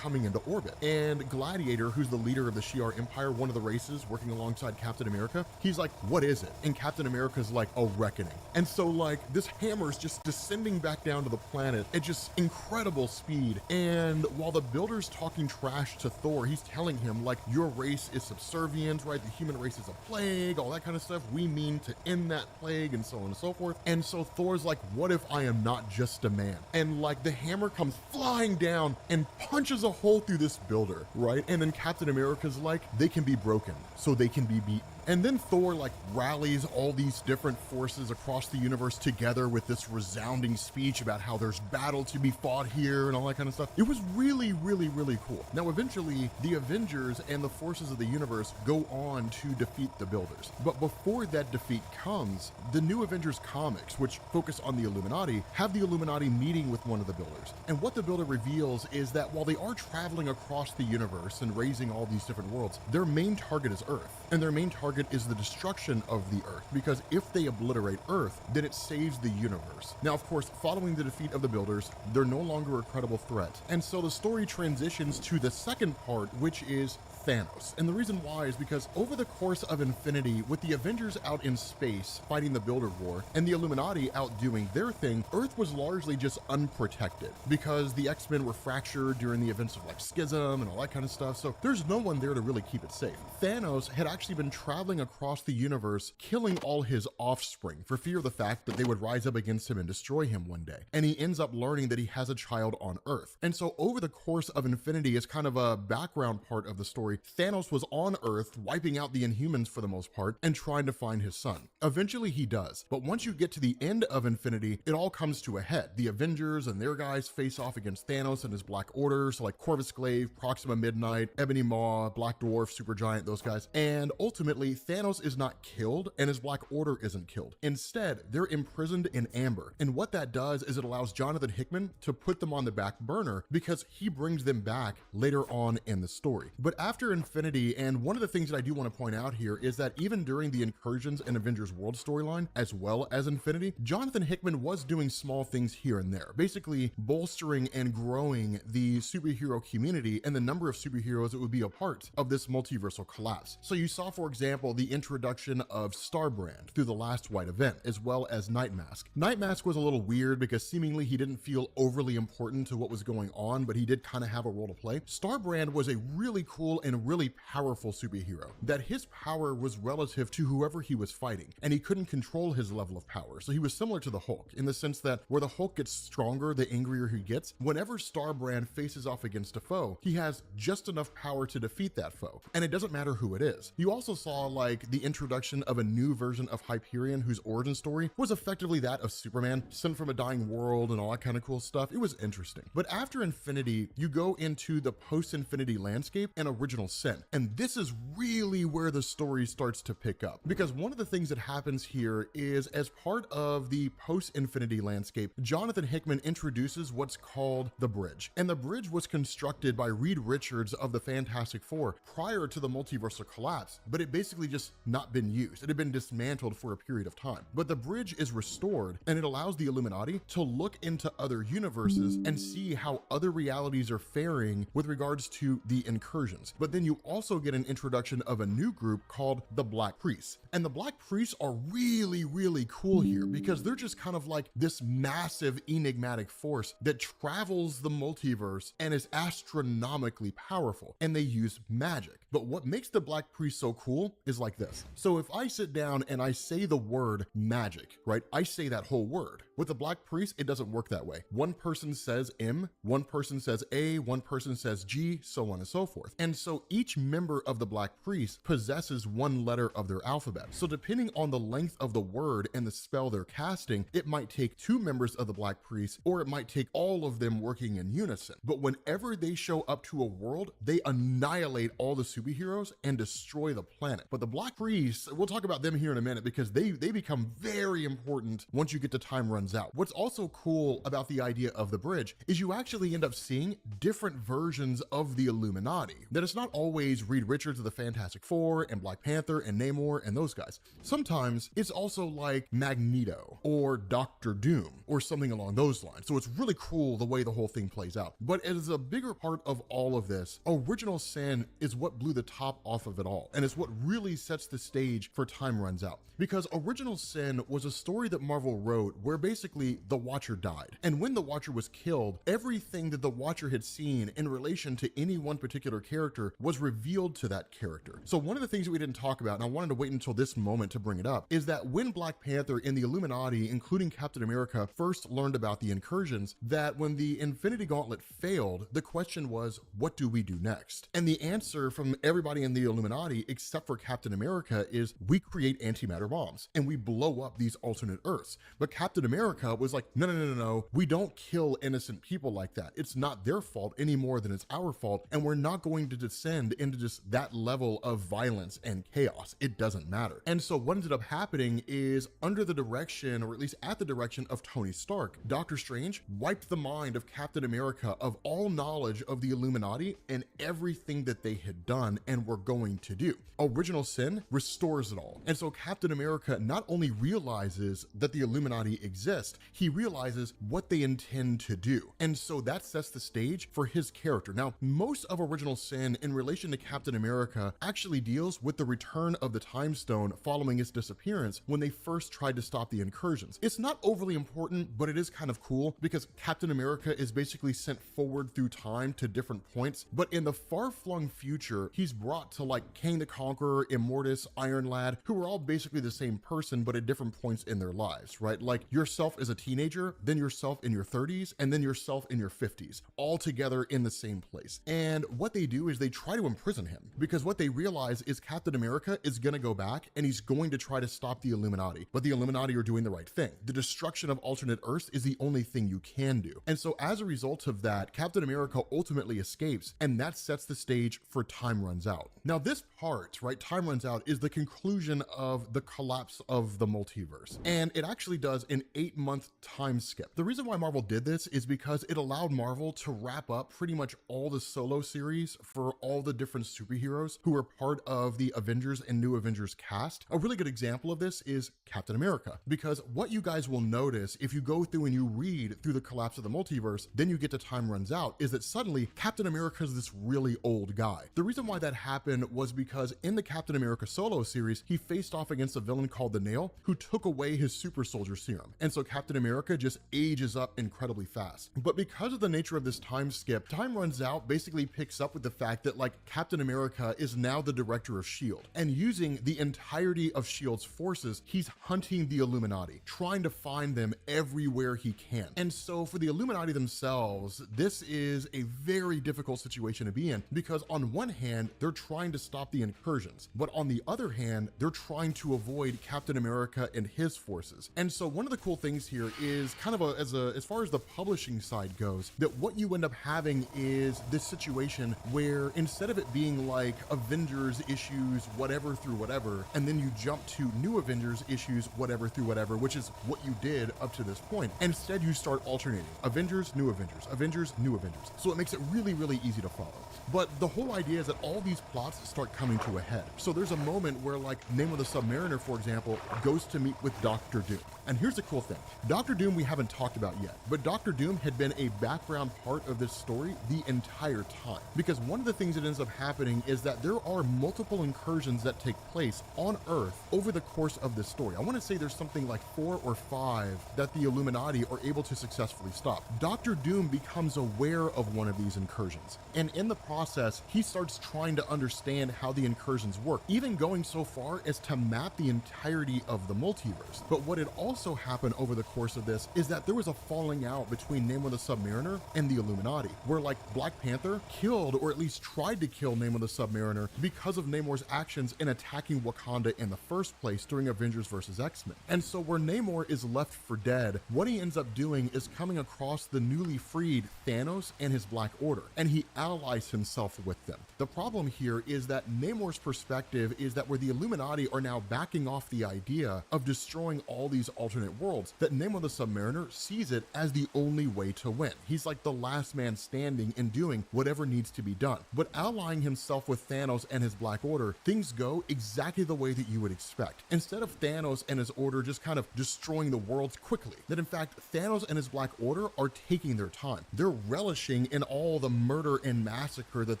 coming into orbit. And Gladiator, who's the leader of the Shi'ar Empire, one of the races working alongside Captain America, he's like, what is it? And Captain America's like, a reckoning. And so like this hammer's just descending back down to the planet at just incredible speed. And while the Builder's talking trash to Thor, he's telling him like, your race is subservient, right? The human race is a plague, all that kind of stuff. We mean to end that plague, and so on and so forth. And so Thor's like, what if I am not just a man? And like the hammer comes flying down and punches a hole through this Builder, right? And then Captain America's like, they can be broken, so they can be beaten. And then Thor like rallies all these different forces across the universe together with this resounding speech about how there's battle to be fought here and all that kind of stuff. It was really, really, really cool. Now, eventually, the Avengers and the forces of the universe go on to defeat the Builders. But before that defeat comes, the New Avengers comics, which focus on the Illuminati, have the Illuminati meeting with one of the Builders. And what the Builder reveals is that while they are traveling across the universe and raising all these different worlds, their main target is Earth. And their main target is the destruction of the Earth, because if they obliterate Earth, then it saves the universe. Now, of course, following the defeat of the Builders, they're no longer a credible threat. And so the story transitions to the second part, which is Thanos. And the reason why is because over the course of Infinity, with the Avengers out in space fighting the Builder War and the Illuminati out doing their thing, Earth was largely just unprotected because the X-Men were fractured during the events of like Schism and all that kind of stuff. So there's no one there to really keep it safe. Thanos had actually been traveling across the universe, killing all his offspring for fear of the fact that they would rise up against him and destroy him one day. And he ends up learning that he has a child on Earth. And so over the course of Infinity, as kind of a background part of the story, Thanos was on Earth, wiping out the Inhumans for the most part, and trying to find his son. Eventually he does, but once you get to the end of Infinity, it all comes to a head. The Avengers and their guys face off against Thanos and his Black Order, so like Corvus Glaive, Proxima Midnight, Ebony Maw, Black Dwarf, Supergiant, those guys. And ultimately, Thanos is not killed, and his Black Order isn't killed. Instead, they're imprisoned in Amber. And what that does is it allows Jonathan Hickman to put them on the back burner because he brings them back later on in the story. But after Infinity, and one of the things that I do want to point out here is that even during the Incursions and Avengers World storyline, as well as Infinity, Jonathan Hickman was doing small things here and there, basically bolstering and growing the superhero community and the number of superheroes that would be a part of this multiversal collapse. So you saw, for example, the introduction of Starbrand through the Last White event, as well as Nightmask. Nightmask was a little weird because seemingly he didn't feel overly important to what was going on, but he did kind of have a role to play. Starbrand was a really cool and really powerful superhero, that his power was relative to whoever he was fighting, and he couldn't control his level of power. So he was similar to the Hulk in the sense that where the Hulk gets stronger, the angrier he gets. Whenever Starbrand faces off against a foe, he has just enough power to defeat that foe, and it doesn't matter who it is. You also saw like the introduction of a new version of Hyperion, whose origin story was effectively that of Superman, sent from a dying world and all that kind of cool stuff. It was interesting. But after Infinity, you go into the post-Infinity landscape and Original Sin. And this is really where the story starts to pick up, because one of the things that happens here is, as part of the post-Infinity landscape, Jonathan Hickman introduces what's called the Bridge. And the Bridge was constructed by Reed Richards of the Fantastic Four prior to the multiversal collapse, but it basically just not been used. It had been dismantled for a period of time. But the Bridge is restored, and it allows the Illuminati to look into other universes and see how other realities are faring with regards to the Incursions. But then you also get an introduction of a new group called the Black Priests. And the Black Priests are really, really cool here because they're just kind of like this massive enigmatic force that travels the multiverse and is astronomically powerful, and they use magic. But what makes the Black Priests so cool is like this. So if I sit down and I say the word magic, right? I say that whole word. With the Black Priest, it doesn't work that way. One person says M, one person says A, one person says G, so on and so forth. And so each member of the Black Priest possesses one letter of their alphabet. So depending on the length of the word and the spell they're casting, it might take two members of the Black Priest, or it might take all of them working in unison. But whenever they show up to a world, they annihilate all the superheroes and destroy the planet. But the Black Priests, we'll talk about them here in a minute because they become very important once you get to Time Run runs out. What's also cool about the idea of the bridge is you actually end up seeing different versions of the Illuminati. That it's not always Reed Richards of the Fantastic Four and Black Panther and Namor and those guys. Sometimes it's also like Magneto or Doctor Doom or something along those lines. So it's really cool the way the whole thing plays out. But as a bigger part of all of this, Original Sin is what blew the top off of it all. And it's what really sets the stage for Time Runs Out. Because Original Sin was a story that Marvel wrote where basically the Watcher died. And when the Watcher was killed, everything that the Watcher had seen in relation to any one particular character was revealed to that character. So one of the things that we didn't talk about, and I wanted to wait until this moment to bring it up, is that when Black Panther and the Illuminati, including Captain America, first learned about the incursions, that when the Infinity Gauntlet failed, the question was, what do we do next? And the answer from everybody in the Illuminati, except for Captain America, is we create antimatter bombs and we blow up these alternate Earths. But Captain America was like, no, we don't kill innocent people like that. It's not their fault any more than it's our fault, and we're not going to descend into just that level of violence and chaos. It doesn't matter. And so what ended up happening is, under the direction, or at least at the direction of Tony Stark, Doctor Strange wiped the mind of Captain America of all knowledge of the Illuminati and everything that they had done and were going to do. Original Sin restores it all. And so Captain America not only realizes that the Illuminati exist, he realizes what they intend to do. And so that sets the stage for his character. Now, most of Original Sin in relation to Captain America actually deals with the return of the Time Stone following its disappearance when they first tried to stop the incursions. It's not overly important, but it is kind of cool because Captain America is basically sent forward through time to different points, but in the far-flung future, he's brought to like Kang the Conqueror, Immortus, Iron Lad, who are all basically the same person, but at different points in their lives, right? Like yourself as a teenager, then yourself in your 30s, and then yourself in your 50s, all together in the same place. And what they do is they try to imprison him, because what they realize is Captain America is gonna go back and he's going to try to stop the Illuminati, but the Illuminati are doing the right thing. The destruction of alternate Earths is the only thing you can do. And so as a result of that, Captain America ultimately escapes, and that sets the stage for Time Runs Out. Now this part, right, Time Runs Out, is the conclusion of the collapse of the multiverse. And it actually does an 8-month time skip. The reason why Marvel did this is because it allowed Marvel to wrap up pretty much all the solo series for all the different superheroes who were part of the Avengers and New Avengers cast. A really good example of this is Captain America, because what you guys will notice if you go through and you read through the collapse of the multiverse, then you get to Time Runs Out, is that suddenly Captain America is this really old guy. The reason why that happened was because in the Captain America solo series, he faced off against a villain called the Nail, who took away his super soldier serum. And so Captain America just ages up incredibly fast. But because of the nature of this time skip, Time Runs Out basically picks up with the fact that like Captain America is now the director of S.H.I.E.L.D. and using the entirety of S.H.I.E.L.D.'s forces, he's hunting the Illuminati, trying to find them everywhere he can. And so for the Illuminati themselves, this is a very difficult situation to be in, because on one hand, they're trying to stop the incursions, but on the other hand, they're trying to avoid Captain America and his forces. And so one of the cool things here is kind of as far as the publishing side goes, that what you end up having is this situation where instead of it being like Avengers issues whatever through whatever, and then you jump to New Avengers issues whatever through whatever, which is what you did up to this point, instead you start alternating Avengers, New Avengers, Avengers, New Avengers. So it makes it really, really easy to follow. But the whole idea is that all these plots start coming to a head. So there's a moment where like Namor the Submariner, for example, goes to meet with Doctor Doom. And here's the cool thing. Doctor Doom we haven't talked about yet, but Doctor Doom had been a background part of this story the entire time. Because one of the things that ends up happening is that there are multiple incursions that take place on Earth over the course of this story. I want to say there's something like 4 or 5 that the Illuminati are able to successfully stop. Doctor Doom becomes aware of one of these incursions. And in the process, he starts trying to understand how the incursions work, even going so far as to map the entirety of the multiverse. But what had also happened over the course of this is that there was a falling out between Namor the Submariner and the Illuminati, where like Black Panther killed, or at least tried to kill, Namor the Submariner because of Namor's actions in attacking Wakanda in the first place during Avengers vs. X-Men. And so where Namor is left for dead, what he ends up doing is coming across the newly freed Thanos and his Black Order, and he allies himself with them. The problem here is that Namor's perspective is that where the Illuminati are now backing off the idea of destroying all these alternate worlds, is that Namor the Submariner sees it as the only way to win. He's like the last man standing and doing whatever needs to be done. But allying himself with Thanos and his Black Order, things go exactly the way that you would expect. Instead of Thanos and his order just kind of destroying the world quickly, that in fact Thanos and his Black Order are taking their time. They're relishing in all the murder and massacre that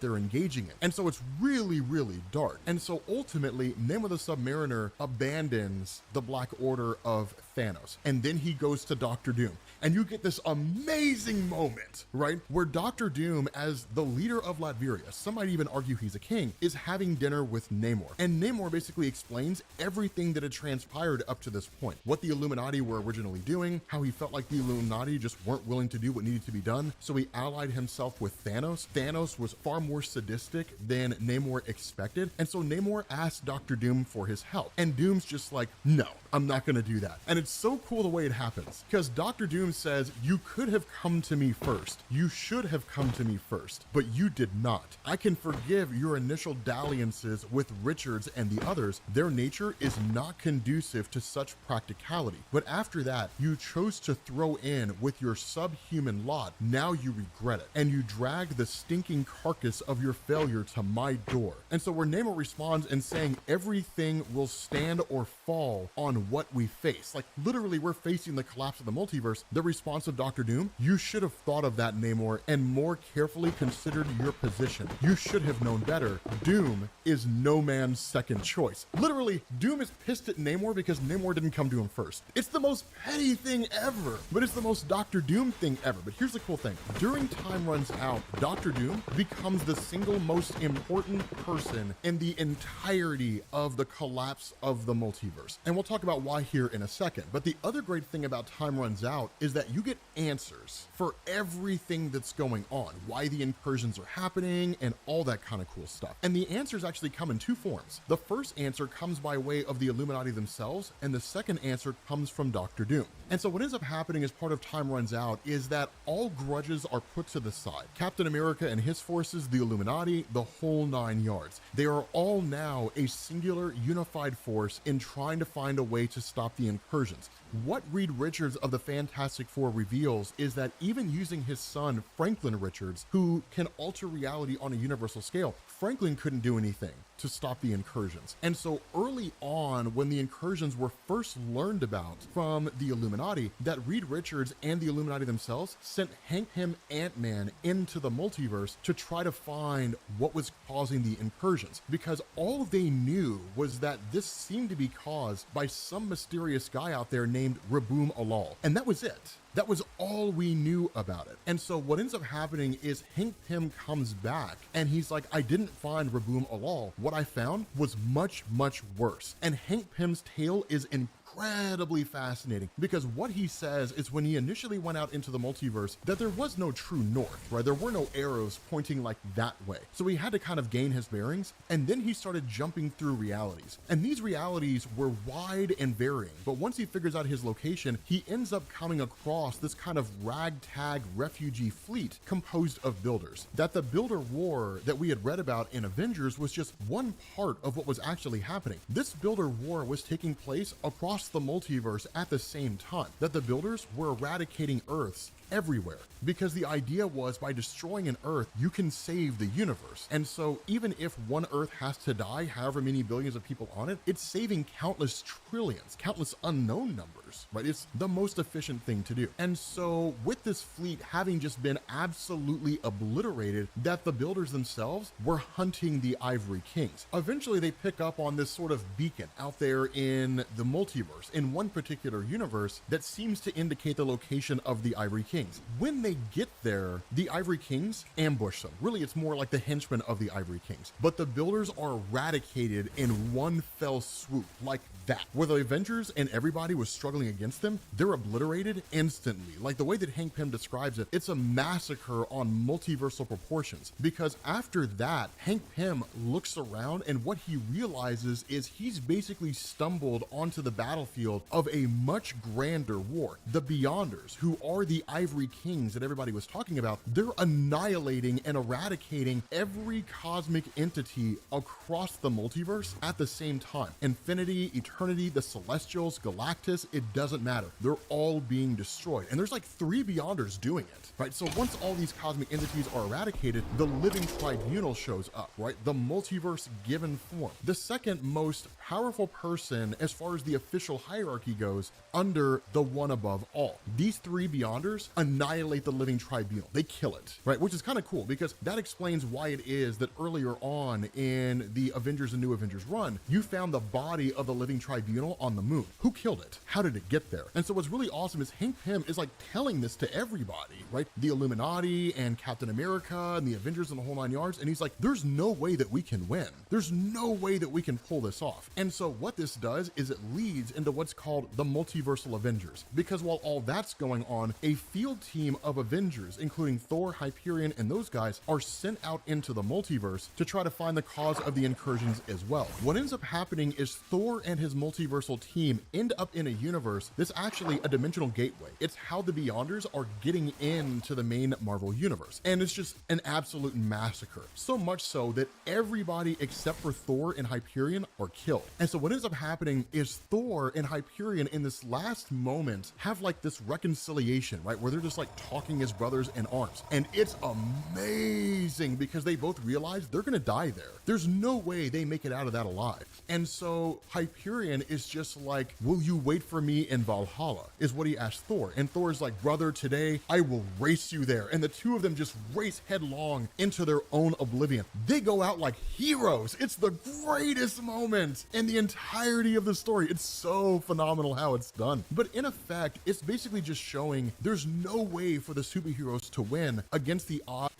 they're engaging in. And so it's really, really dark. And so ultimately, Namor the Submariner abandons the Black Order of Thanos. And then he goes to Doctor Doom. And you get this amazing moment, right? Where Doctor Doom, as the leader of Latveria, some might even argue he's a king, is having dinner with Namor. And Namor basically explains everything that had transpired up to this point. What the Illuminati were originally doing, how he felt like the Illuminati just weren't willing to do what needed to be done. So he allied himself with Thanos. Thanos was far more sadistic than Namor expected. And so Namor asked Doctor Doom for his help. And Doom's just like, no, I'm not gonna do that. And it's so cool the way it happens, because Doctor Doom says, you could have come to me first. You should have come to me first, but you did not. I can forgive your initial dalliances with Richards and the others. Their nature is not conducive to such practicality. But after that, you chose to throw in with your subhuman lot. Now you regret it. And you drag the stinking carcass of your failure to my door. And so where Namor responds and saying everything will stand or fall on what we face. Like literally we're facing the collapse of the multiverse. The response of Doctor Doom, you should have thought of that, Namor, and more carefully considered your position. You should have known better. Doom is no man's second choice. Literally, Doom is pissed at Namor because Namor didn't come to him first. It's the most petty thing ever, but it's the most Doctor Doom thing ever. But here's the cool thing. During Time Runs Out, Doctor Doom becomes the single most important person in the entirety of the collapse of the multiverse. And we'll talk about why here in a second. But the other great thing about Time Runs Out is that you get answers for everything that's going on, why the incursions are happening and all that kind of cool stuff. And the answers actually come in two forms. The first answer comes by way of the Illuminati themselves, and the second answer comes from Doctor Doom. And so what ends up happening as part of Time Runs Out is that all grudges are put to the side. Captain America and his forces, the Illuminati, the whole 9 yards. They are all now a singular unified force in trying to find a way to stop the incursions. What Reed Richards of the Fantastic Four reveals is that even using his son, Franklin Richards, who can alter reality on a universal scale, Franklin couldn't do anything to stop the incursions. And so early on, when the incursions were first learned about from the Illuminati, that Reed Richards and the Illuminati themselves sent Hank Pym Ant-Man into the multiverse to try to find what was causing the incursions, because all they knew was that this seemed to be caused by some mysterious guy out there named Raboom Alal. And that was it. That was all we knew about it. And so what ends up happening is Hank Pym comes back and he's like, I didn't find Raboom Alal. What I found was much, much worse. And Hank Pym's tale is incredibly fascinating, because what he says is when he initially went out into the multiverse that there was no true north, right? There were no arrows pointing like that way. So he had to kind of gain his bearings, and then he started jumping through realities. And these realities were wide and varying, but once he figures out his location, he ends up coming across this kind of ragtag refugee fleet composed of builders. That the Builder War that we had read about in Avengers was just one part of what was actually happening. This Builder War was taking place across the multiverse at the same time, that the builders were eradicating Earths everywhere, because the idea was by destroying an Earth, you can save the universe. And so even if one Earth has to die, however many billions of people on it, it's saving countless trillions, countless unknown numbers, right? It's the most efficient thing to do. And so with this fleet having just been absolutely obliterated, that the builders themselves were hunting the Ivory Kings. Eventually they pick up on this sort of beacon out there in the multiverse, in one particular universe, that seems to indicate the location of the Ivory Kings. When they get there, the Ivory Kings ambush them. Really, it's more like the henchmen of the Ivory Kings. But the builders are eradicated in one fell swoop, like that. Where the Avengers and everybody was struggling against them, they're obliterated instantly. Like the way that Hank Pym describes it, it's a massacre on multiversal proportions. Because after that, Hank Pym looks around and what he realizes is he's basically stumbled onto the battlefield of a much grander war. The Beyonders, who are the Ivory Kings that everybody was talking about, they're annihilating and eradicating every cosmic entity across the multiverse at the same time. Infinity, Eternity, the Celestials, Galactus, it doesn't matter. They're all being destroyed. And there's like 3 Beyonders doing it, right? So once all these cosmic entities are eradicated, the living tribunal shows up, right? The multiverse given form. The second most powerful person as far as the official hierarchy goes under the one above all. These 3 Beyonders annihilate the living tribunal. They kill it, right? Which is kind of cool because that explains why it is that earlier on in the Avengers and New Avengers run, you found the body of the living tribunal on the moon. Who killed it? How did it get there? And so what's really awesome is Hank Pym is like telling this to everybody, right? The Illuminati and Captain America and the Avengers and the whole 9 yards. And he's like, there's no way that we can win. There's no way that we can pull this off. And so what this does is it leads into what's called the multiversal Avengers. Because while all that's going on, a field team of Avengers, including Thor, Hyperion, and those guys, are sent out into the multiverse to try to find the cause of the incursions as well. What ends up happening is Thor and his multiversal team end up in a universe that's actually a dimensional gateway. It's how the Beyonders are getting into the main Marvel universe. And it's just an absolute massacre. So much so that everybody except for Thor and Hyperion are killed. And so what ends up happening is Thor and Hyperion in this last moment have like this reconciliation, right? Where they're just like talking as brothers in arms. And it's amazing because they both realize they're gonna die there. There's no way they make it out of that alive. And so Hyperion is just like, will you wait for me in Valhalla? Is what he asked Thor. And Thor's like, brother, today I will race you there. And the two of them just race headlong into their own oblivion. They go out like heroes. It's the greatest moment in the entirety of the story. It's so phenomenal how it's done. But in effect, it's basically just showing there's no way for the superheroes to win against the odds.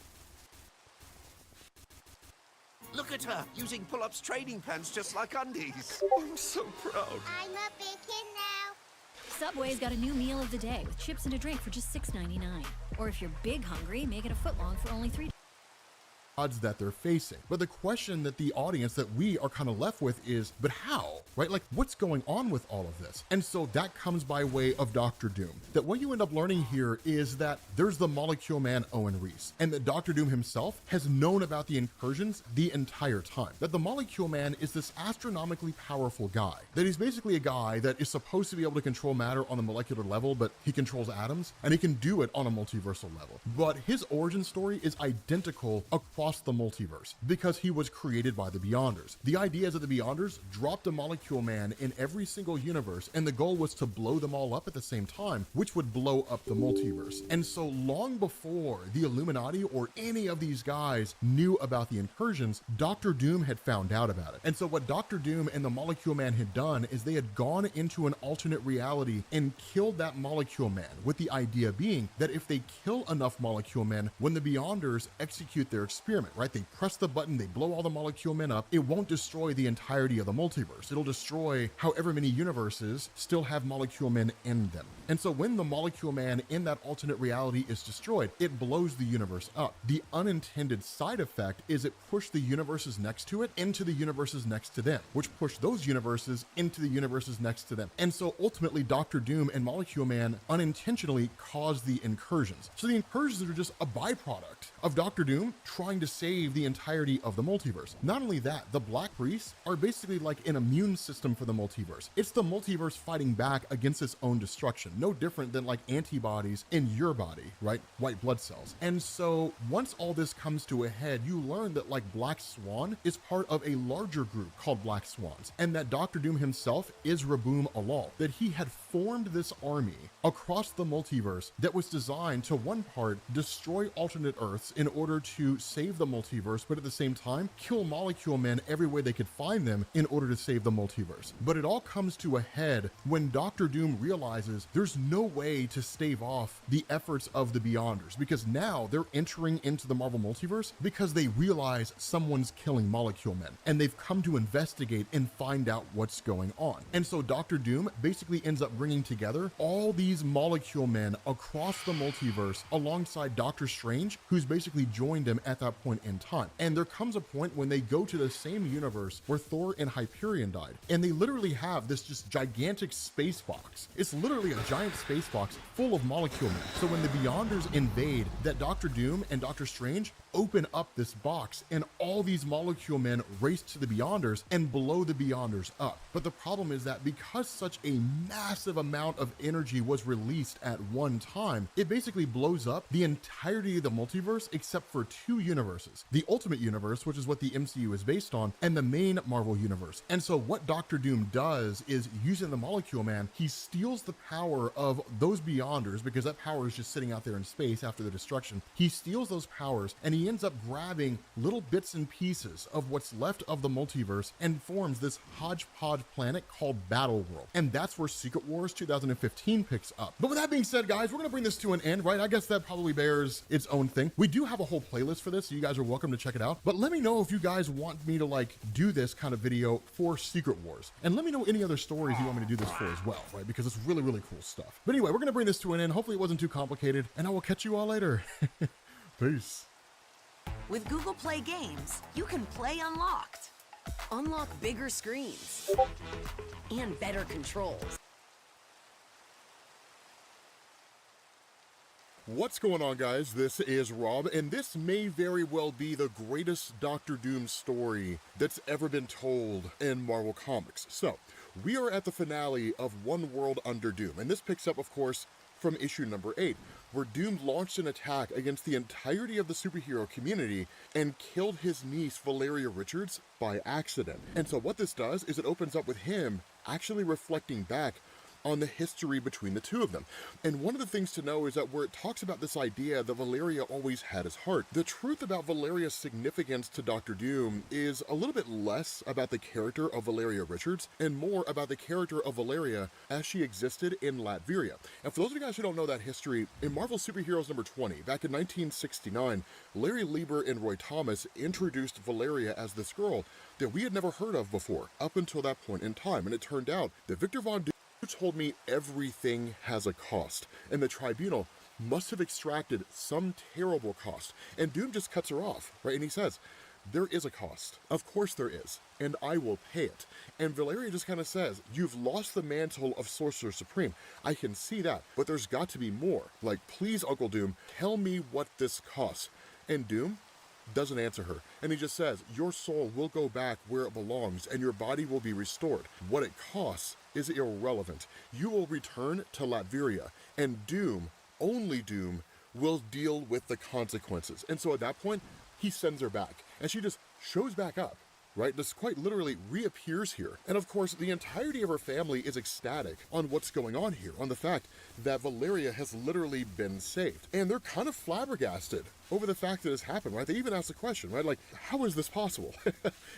Look at her, using pull-ups training pants just like undies. I'm so proud. I'm a big kid now. Subway's got a new meal of the day with chips and a drink for just $6.99. Or if you're big hungry, make it a footlong for only $3. Odds that they're facing. But the question that the audience, that we are kind of left with is, but how, right? Like, what's going on with all of this? And so that comes by way of Doctor Doom. That what you end up learning here is that there's the Molecule Man Owen Reese, and that Doctor Doom himself has known about the incursions the entire time. That the Molecule Man is this astronomically powerful guy. That he's basically a guy that is supposed to be able to control matter on the molecular level, but he controls atoms, and he can do it on a multiversal level. But his origin story is identical across the multiverse because he was created by the Beyonders. The idea is that the Beyonders dropped a Molecule Man in every single universe, and the goal was to blow them all up at the same time, which would blow up the multiverse. And so long before the Illuminati or any of these guys knew about the incursions, Doctor Doom had found out about it. And so what Doctor Doom and the Molecule Man had done is they had gone into an alternate reality and killed that Molecule Man, with the idea being that if they kill enough Molecule Men, when the Beyonders execute their experiment, right? They press the button, they blow all the Molecule Men up. It won't destroy the entirety of the multiverse. It'll destroy however many universes still have Molecule Men in them. And so when the Molecule Man in that alternate reality is destroyed, it blows the universe up. The unintended side effect is it pushed the universes next to it into the universes next to them, which pushed those universes into the universes next to them. And so ultimately, Doctor Doom and Molecule Man unintentionally caused the incursions. So the incursions are just a byproduct of Doctor Doom trying to save the entirety of the multiverse. Not only that, the Black Priests are basically like an immune system for the multiverse. It's the multiverse fighting back against its own destruction, no different than like antibodies in your body, right? White blood cells. And so once all this comes to a head, you learn that like Black Swan is part of a larger group called Black Swans, and that Doctor Doom himself is Raboom Alal, that he had formed this army across the multiverse that was designed to, one part, destroy alternate Earths in order to save the multiverse, but at the same time, kill Molecule Men every way they could find them in order to save the multiverse. But it all comes to a head when Doctor Doom realizes there's no way to stave off the efforts of the Beyonders, because now they're entering into the Marvel multiverse because they realize someone's killing Molecule Men, and they've come to investigate and find out what's going on. And so Doctor Doom basically ends up bringing together all these molecule men across the multiverse alongside Doctor Strange, who's basically joined him at that point in time. And there comes a point when they go to the same universe where Thor and Hyperion died, and they literally have this just gigantic space box. It's literally a giant space box full of molecule men. So when the Beyonders invade, that Doctor Doom and Doctor Strange open up this box, and all these molecule men race to the Beyonders and blow the Beyonders up. But the problem is that because such a massive amount of energy was released at one time, it basically blows up the entirety of the multiverse except for two universes: the Ultimate Universe, which is what the MCU is based on, and the main Marvel Universe. And so what Doctor Doom does is, using the Molecule Man, he steals the power of those Beyonders, because that power is just sitting out there in space after the destruction. He steals those powers, and he ends up grabbing little bits and pieces of what's left of the multiverse and forms this hodgepodge planet called Battle World. And that's where Secret Wars 2015 picks up. But with that being said, guys, we're gonna bring this to an end, right? I guess that probably bears its own thing. We do have a whole playlist for this, so you guys are welcome to check it out. But let me know if you guys want me to like do this kind of video for Secret Wars. And let me know any other stories you want me to do this for as well, right? Because it's really, really cool stuff. But anyway, we're gonna bring this to an end. Hopefully it wasn't too complicated, and I will catch you all later. Peace. With Google Play Games, you can play unlocked. Unlock bigger screens and better controls. What's going on, guys? This is Rob, and this may very well be the greatest Doctor Doom story that's ever been told in Marvel Comics. So, we are at the finale of One World Under Doom, and this picks up, of course, from issue number 8, where Doom launched an attack against the entirety of the superhero community and killed his niece, Valeria Richards, by accident. And so what this does is it opens up with him actually reflecting back on the history between the two of them. And one of the things to know is that where it talks about this idea that Valeria always had his heart, the truth about Valeria's significance to Doctor Doom is a little bit less about the character of Valeria Richards and more about the character of Valeria as she existed in Latveria. And for those of you guys who don't know that history, in Marvel Superheroes number 20, back in 1969, Larry Lieber and Roy Thomas introduced Valeria as this girl that we had never heard of before up until that point in time. And it turned out that Victor Von Doom told me everything has a cost, and the tribunal must have extracted some terrible cost. And Doom just cuts her off, right? And he says, there is a cost. Of course there is, and I will pay it. And Valeria just kind of says, you've lost the mantle of Sorcerer Supreme. I can see that, but there's got to be more. Like, please, Uncle Doom, tell me what this costs. And Doom doesn't answer her, and he just says, your soul will go back where it belongs, and your body will be restored. What it costs is irrelevant. You will return to Latveria, and Doom, only Doom, will deal with the consequences. And so at that point, he sends her back, and she just shows back up, right? This quite literally reappears here. And of course, the entirety of her family is ecstatic on what's going on here, on the fact that Valeria has literally been saved. And they're kind of flabbergasted over the fact that it's happened, right? They even ask the question, right? Like, how is this possible?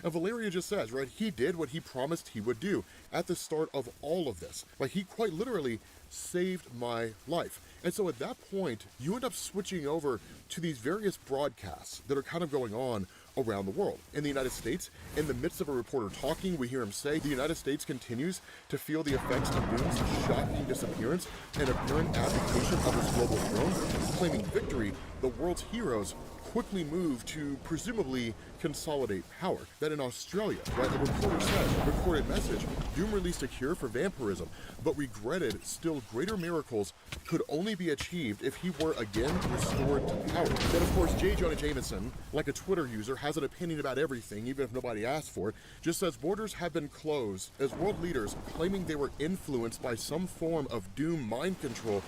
And Valeria just says, right, he did what he promised he would do at the start of all of this. Like, he quite literally saved my life. And so at that point, you end up switching over to these various broadcasts that are kind of going on around the world. In the United States, in the midst of a reporter talking, we hear him say, the United States continues to feel the effects of Doom's shocking disappearance and apparent abdication of his global throne. Claiming victory, the world's heroes quickly move to presumably consolidate power. That in Australia, right, a reporter says, recorded message, Doom released a cure for vampirism, but regretted still greater miracles could only be achieved if he were again restored to power. Then of course, J. Jonah Jameson, like a Twitter user, has an opinion about everything, even if nobody asked for it, just says borders have been closed as world leaders claiming they were influenced by some form of Doom mind control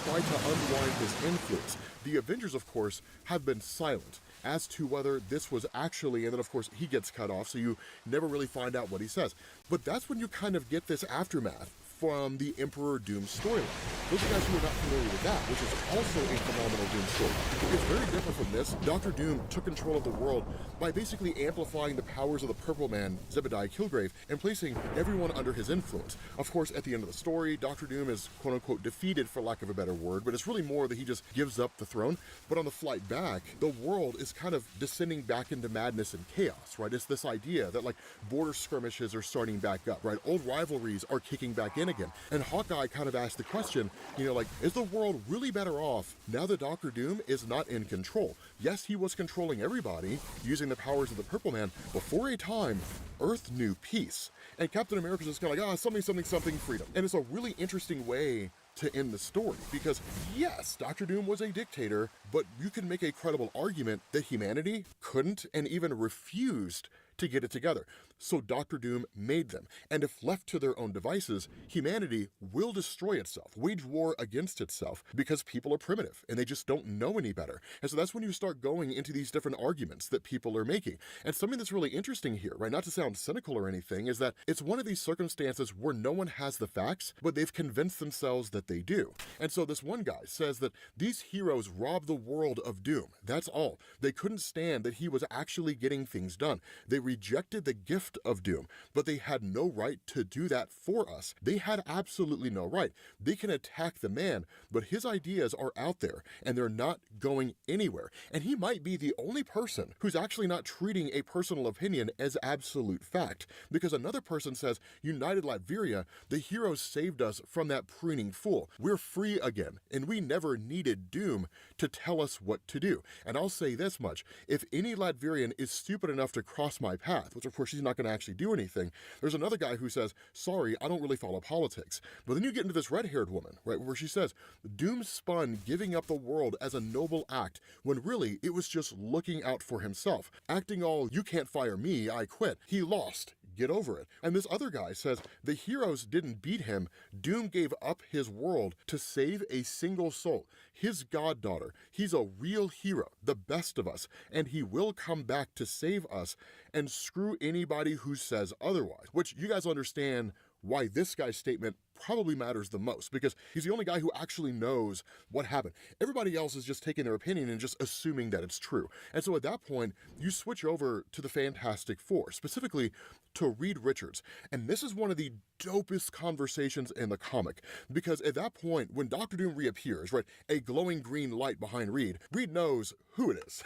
try to unwind his influence. The Avengers, of course, have been silent as to whether this was actually, and then of course he gets cut off, so you never really find out what he says. But that's when you kind of get this aftermath from the Emperor Doom storyline. Those of you guys who are not familiar with that, which is also a phenomenal Doom story. It's very different from this. Dr. Doom took control of the world by basically amplifying the powers of the Purple Man, Zebediah Killgrave, and placing everyone under his influence. Of course, at the end of the story, Dr. Doom is quote-unquote defeated, for lack of a better word, but it's really more that he just gives up the throne. But on the flight back, the world is kind of descending back into madness and chaos, right? It's this idea that like border skirmishes are starting back up, right? Old rivalries are kicking back in shenanigan. And Hawkeye kind of asked the question, like, is the world really better off now that Doctor Doom is not in control? Yes, he was controlling everybody using the powers of the Purple Man, but for a time, Earth knew peace. And Captain America's just kind of like, something, freedom. And it's a really interesting way to end the story, because yes, Doctor Doom was a dictator, but you can make a credible argument that humanity couldn't and even refused to get it together. So Doctor Doom made them, and if left to their own devices, humanity will destroy itself, wage war against itself, because people are primitive and they just don't know any better. And so that's when you start going into these different arguments that people are making. And something that's really interesting here, right, not to sound cynical or anything, is that it's one of these circumstances where no one has the facts, but they've convinced themselves that they do. And so this one guy says that these heroes robbed the world of Doom. That's all. They couldn't stand that he was actually getting things done. They rejected the gift of Doom, but they had no right to do that for us. They had absolutely no right. They can attack the man, but his ideas are out there and they're not going anywhere. And he might be the only person who's actually not treating a personal opinion as absolute fact, because another person says, United Latveria, the heroes saved us from that preening fool. We're free again, and we never needed Doom to tell us what to do. And I'll say this much, if any Latverian is stupid enough to cross my path, which of course he's not going to actually do anything, there's another guy who says, sorry, I don't really follow politics. But then you get into this red-haired woman, right, where she says, Doom spun giving up the world as a noble act, when really it was just looking out for himself. Acting all, you can't fire me, I quit. He lost. Get over it. And this other guy says, the heroes didn't beat him. Doom gave up his world to save a single soul, his goddaughter. He's a real hero, the best of us, and he will come back to save us, and screw anybody who says otherwise. Which you guys understand why this guy's statement probably matters the most, because he's the only guy who actually knows what happened. Everybody else is just taking their opinion and just assuming that it's true. And so at that point, you switch over to the Fantastic Four, specifically to Reed Richards. And this is one of the dopest conversations in the comic, because at that point, when Doctor Doom reappears, right, a glowing green light behind Reed, Reed knows who it is.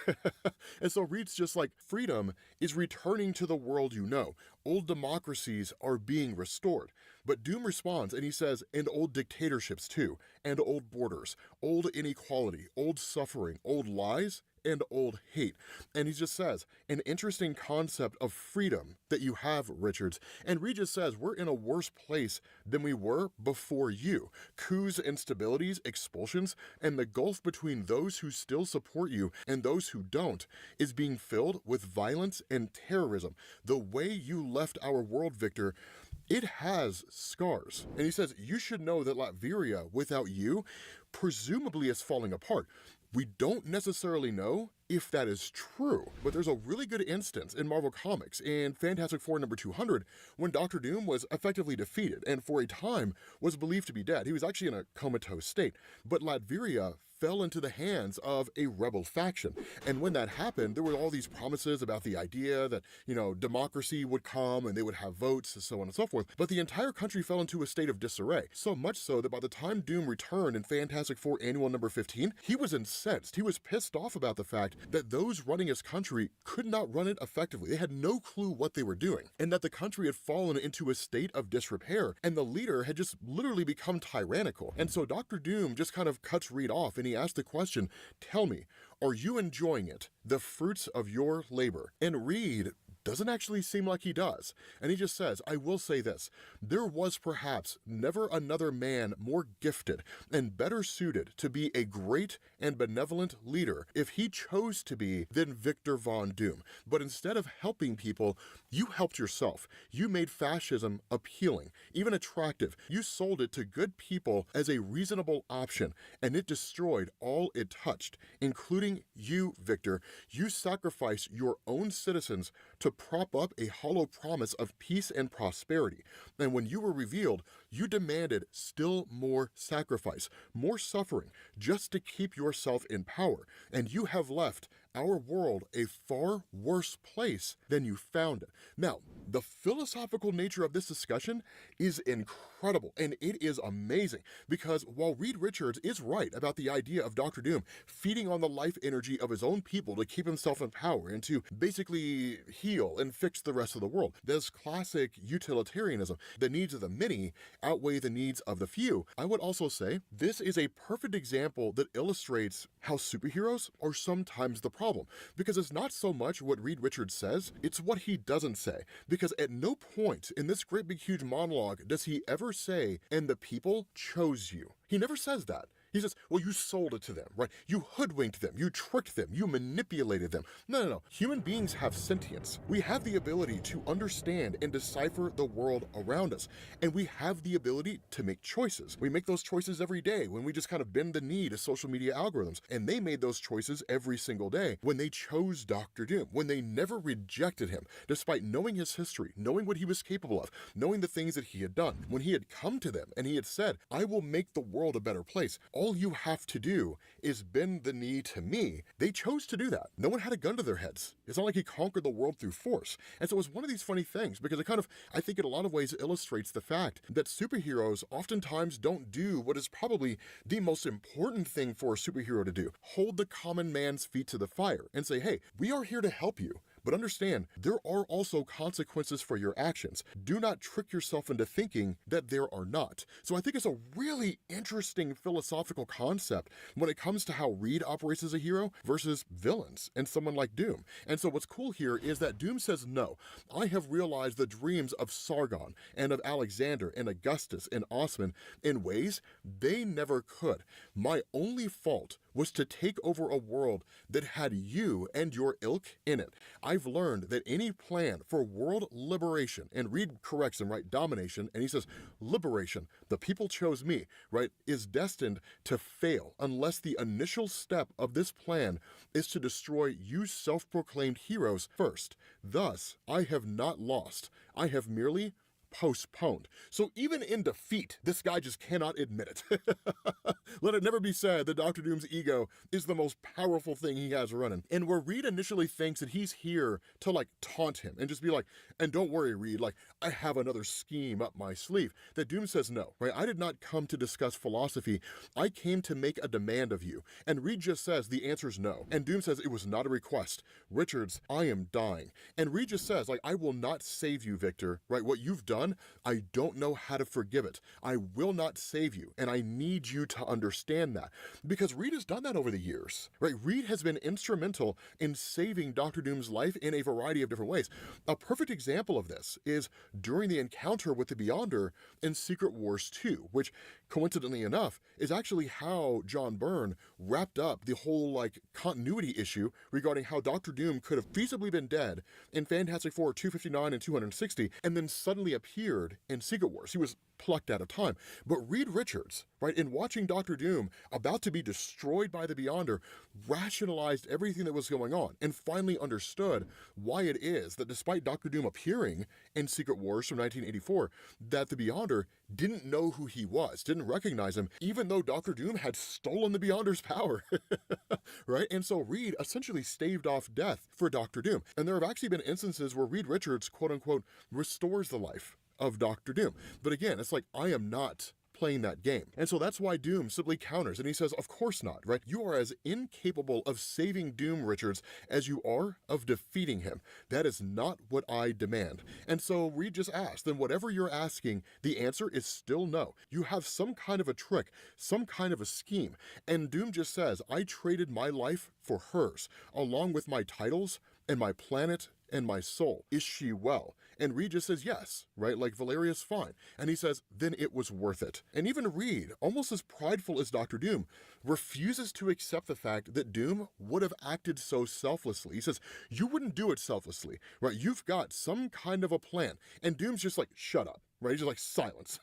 And so Reed's just like, freedom is returning to the world you know. Old democracies are being restored. But Doom responds and he says, and old dictatorships too, and old borders, old inequality, old suffering, old lies, and old hate. And he just says, an interesting concept of freedom that you have, Richards. And Reed just says, we're in a worse place than we were before you. Coups, instabilities, expulsions, and the gulf between those who still support you and those who don't is being filled with violence and terrorism. The way you left our world, Victor, it has scars. And he says, you should know that Latveria, without you, presumably is falling apart. We don't necessarily know if that is true, but there's a really good instance in Marvel Comics in Fantastic Four number 200 when Doctor Doom was effectively defeated and for a time was believed to be dead. He was actually in a comatose state, but Latveria fell into the hands of a rebel faction. And when that happened, there were all these promises about the idea that, democracy would come and they would have votes and so on and so forth. But the entire country fell into a state of disarray. So much so that by the time Doom returned in Fantastic Four Annual number 15, he was incensed. He was pissed off about the fact that those running his country could not run it effectively. They had no clue what they were doing, and that the country had fallen into a state of disrepair, and the leader had just literally become tyrannical. And so Dr. Doom just kind of cuts Reed off, and he asks the question, tell me, are you enjoying it, the fruits of your labor? And Reed doesn't actually seem like he does. And he just says, I will say this, there was perhaps never another man more gifted and better suited to be a great and benevolent leader if he chose to be than Victor Von Doom. But instead of helping people, you helped yourself. You made fascism appealing, even attractive. You sold it to good people as a reasonable option, and it destroyed all it touched, including you, Victor. You sacrificed your own citizens to prop up a hollow promise of peace and prosperity. And when you were revealed, you demanded still more sacrifice, more suffering, just to keep yourself in power. And you have left our world a far worse place than you found it. Now, the philosophical nature of this discussion is incredible, and it is amazing, because while Reed Richards is right about the idea of Dr. Doom feeding on the life energy of his own people to keep himself in power and to basically heal and fix the rest of the world, there's classic utilitarianism, the needs of the many outweigh the needs of the few. I would also say this is a perfect example that illustrates how superheroes are sometimes the problem, because it's not so much what Reed Richards says, it's what he doesn't say. Because at no point in this great big huge monologue does he ever say, and the people chose you. He never says that. He says, well, you sold it to them, right? You hoodwinked them, you tricked them, you manipulated them. No. Human beings have sentience. We have the ability to understand and decipher the world around us. And we have the ability to make choices. We make those choices every day when we just kind of bend the knee to social media algorithms. And they made those choices every single day when they chose Dr. Doom, when they never rejected him, despite knowing his history, knowing what he was capable of, knowing the things that he had done. When he had come to them and he had said, I will make the world a better place. All you have to do is bend the knee to me. They chose to do that. No one had a gun to their heads. It's not like he conquered the world through force. And so it was one of these funny things because it kind of, I think in a lot of ways illustrates the fact that superheroes oftentimes don't do what is probably the most important thing for a superhero to do. Hold the common man's feet to the fire and say, hey, we are here to help you. But understand, there are also consequences for your actions. Do not trick yourself into thinking that there are not. So I think it's a really interesting philosophical concept when it comes to how Reed operates as a hero versus villains and someone like Doom. And so what's cool here is that Doom says, no, I have realized the dreams of Sargon and of Alexander and Augustus and Osman in ways they never could. My only fault was to take over a world that had you and your ilk in it. I've learned that any plan for world liberation, and Reed corrects him, right, domination, and he says, liberation, the people chose me, right, is destined to fail unless the initial step of this plan is to destroy you self-proclaimed heroes first. Thus, I have not lost. I have merely postponed. So even in defeat, this guy just cannot admit it. Let it never be said that Dr. Doom's ego is the most powerful thing he has running. And where Reed initially thinks that he's here to like taunt him and just be like, and don't worry, Reed, like I have another scheme up my sleeve, that Doom says no, right? I did not come to discuss philosophy. I came to make a demand of you. And Reed just says the answer is no. And Doom says it was not a request. Richards, I am dying. And Reed just says, like, I will not save you, Victor, right? What you've done, I don't know how to forgive it. I will not save you, and I need you to understand that. Because Reed has done that over the years, right? Reed has been instrumental in saving Dr. Doom's life in a variety of different ways. A perfect example of this is during the encounter with the Beyonder in Secret Wars 2, which coincidentally enough is actually how John Byrne wrapped up the whole like continuity issue regarding how Dr. Doom could have feasibly been dead in Fantastic Four 259 and 260 and then suddenly appeared in Secret Wars. He was plucked out of time. But Reed Richards, right, in watching Dr. Doom about to be destroyed by the Beyonder, rationalized everything that was going on and finally understood why it is that despite Dr. Doom appearing in Secret Wars from 1984, that the Beyonder didn't know who he was, didn't recognize him, even though Dr. Doom had stolen the Beyonder's power, right? And so Reed essentially staved off death for Dr. Doom. And there have actually been instances where Reed Richards, quote unquote, restores the life of Dr. Doom. But again, it's like, I am not playing that game. And so that's why Doom simply counters, and he says, of course not, right? You are as incapable of saving Doom, Richards, as you are of defeating him. That is not what I demand. And so Reed just asked, then whatever you're asking, the answer is still no. You have some kind of a trick, some kind of a scheme. And Doom just says, I traded my life for hers, along with my titles and my planet and my soul. Is she well? And Reed just says yes, right? Like Valeria's fine. And he says, then it was worth it. And even Reed, almost as prideful as Dr. Doom, refuses to accept the fact that Doom would have acted so selflessly. He says, you wouldn't do it selflessly, right? You've got some kind of a plan. And Doom's just like, shut up. Right? He's just like, silence.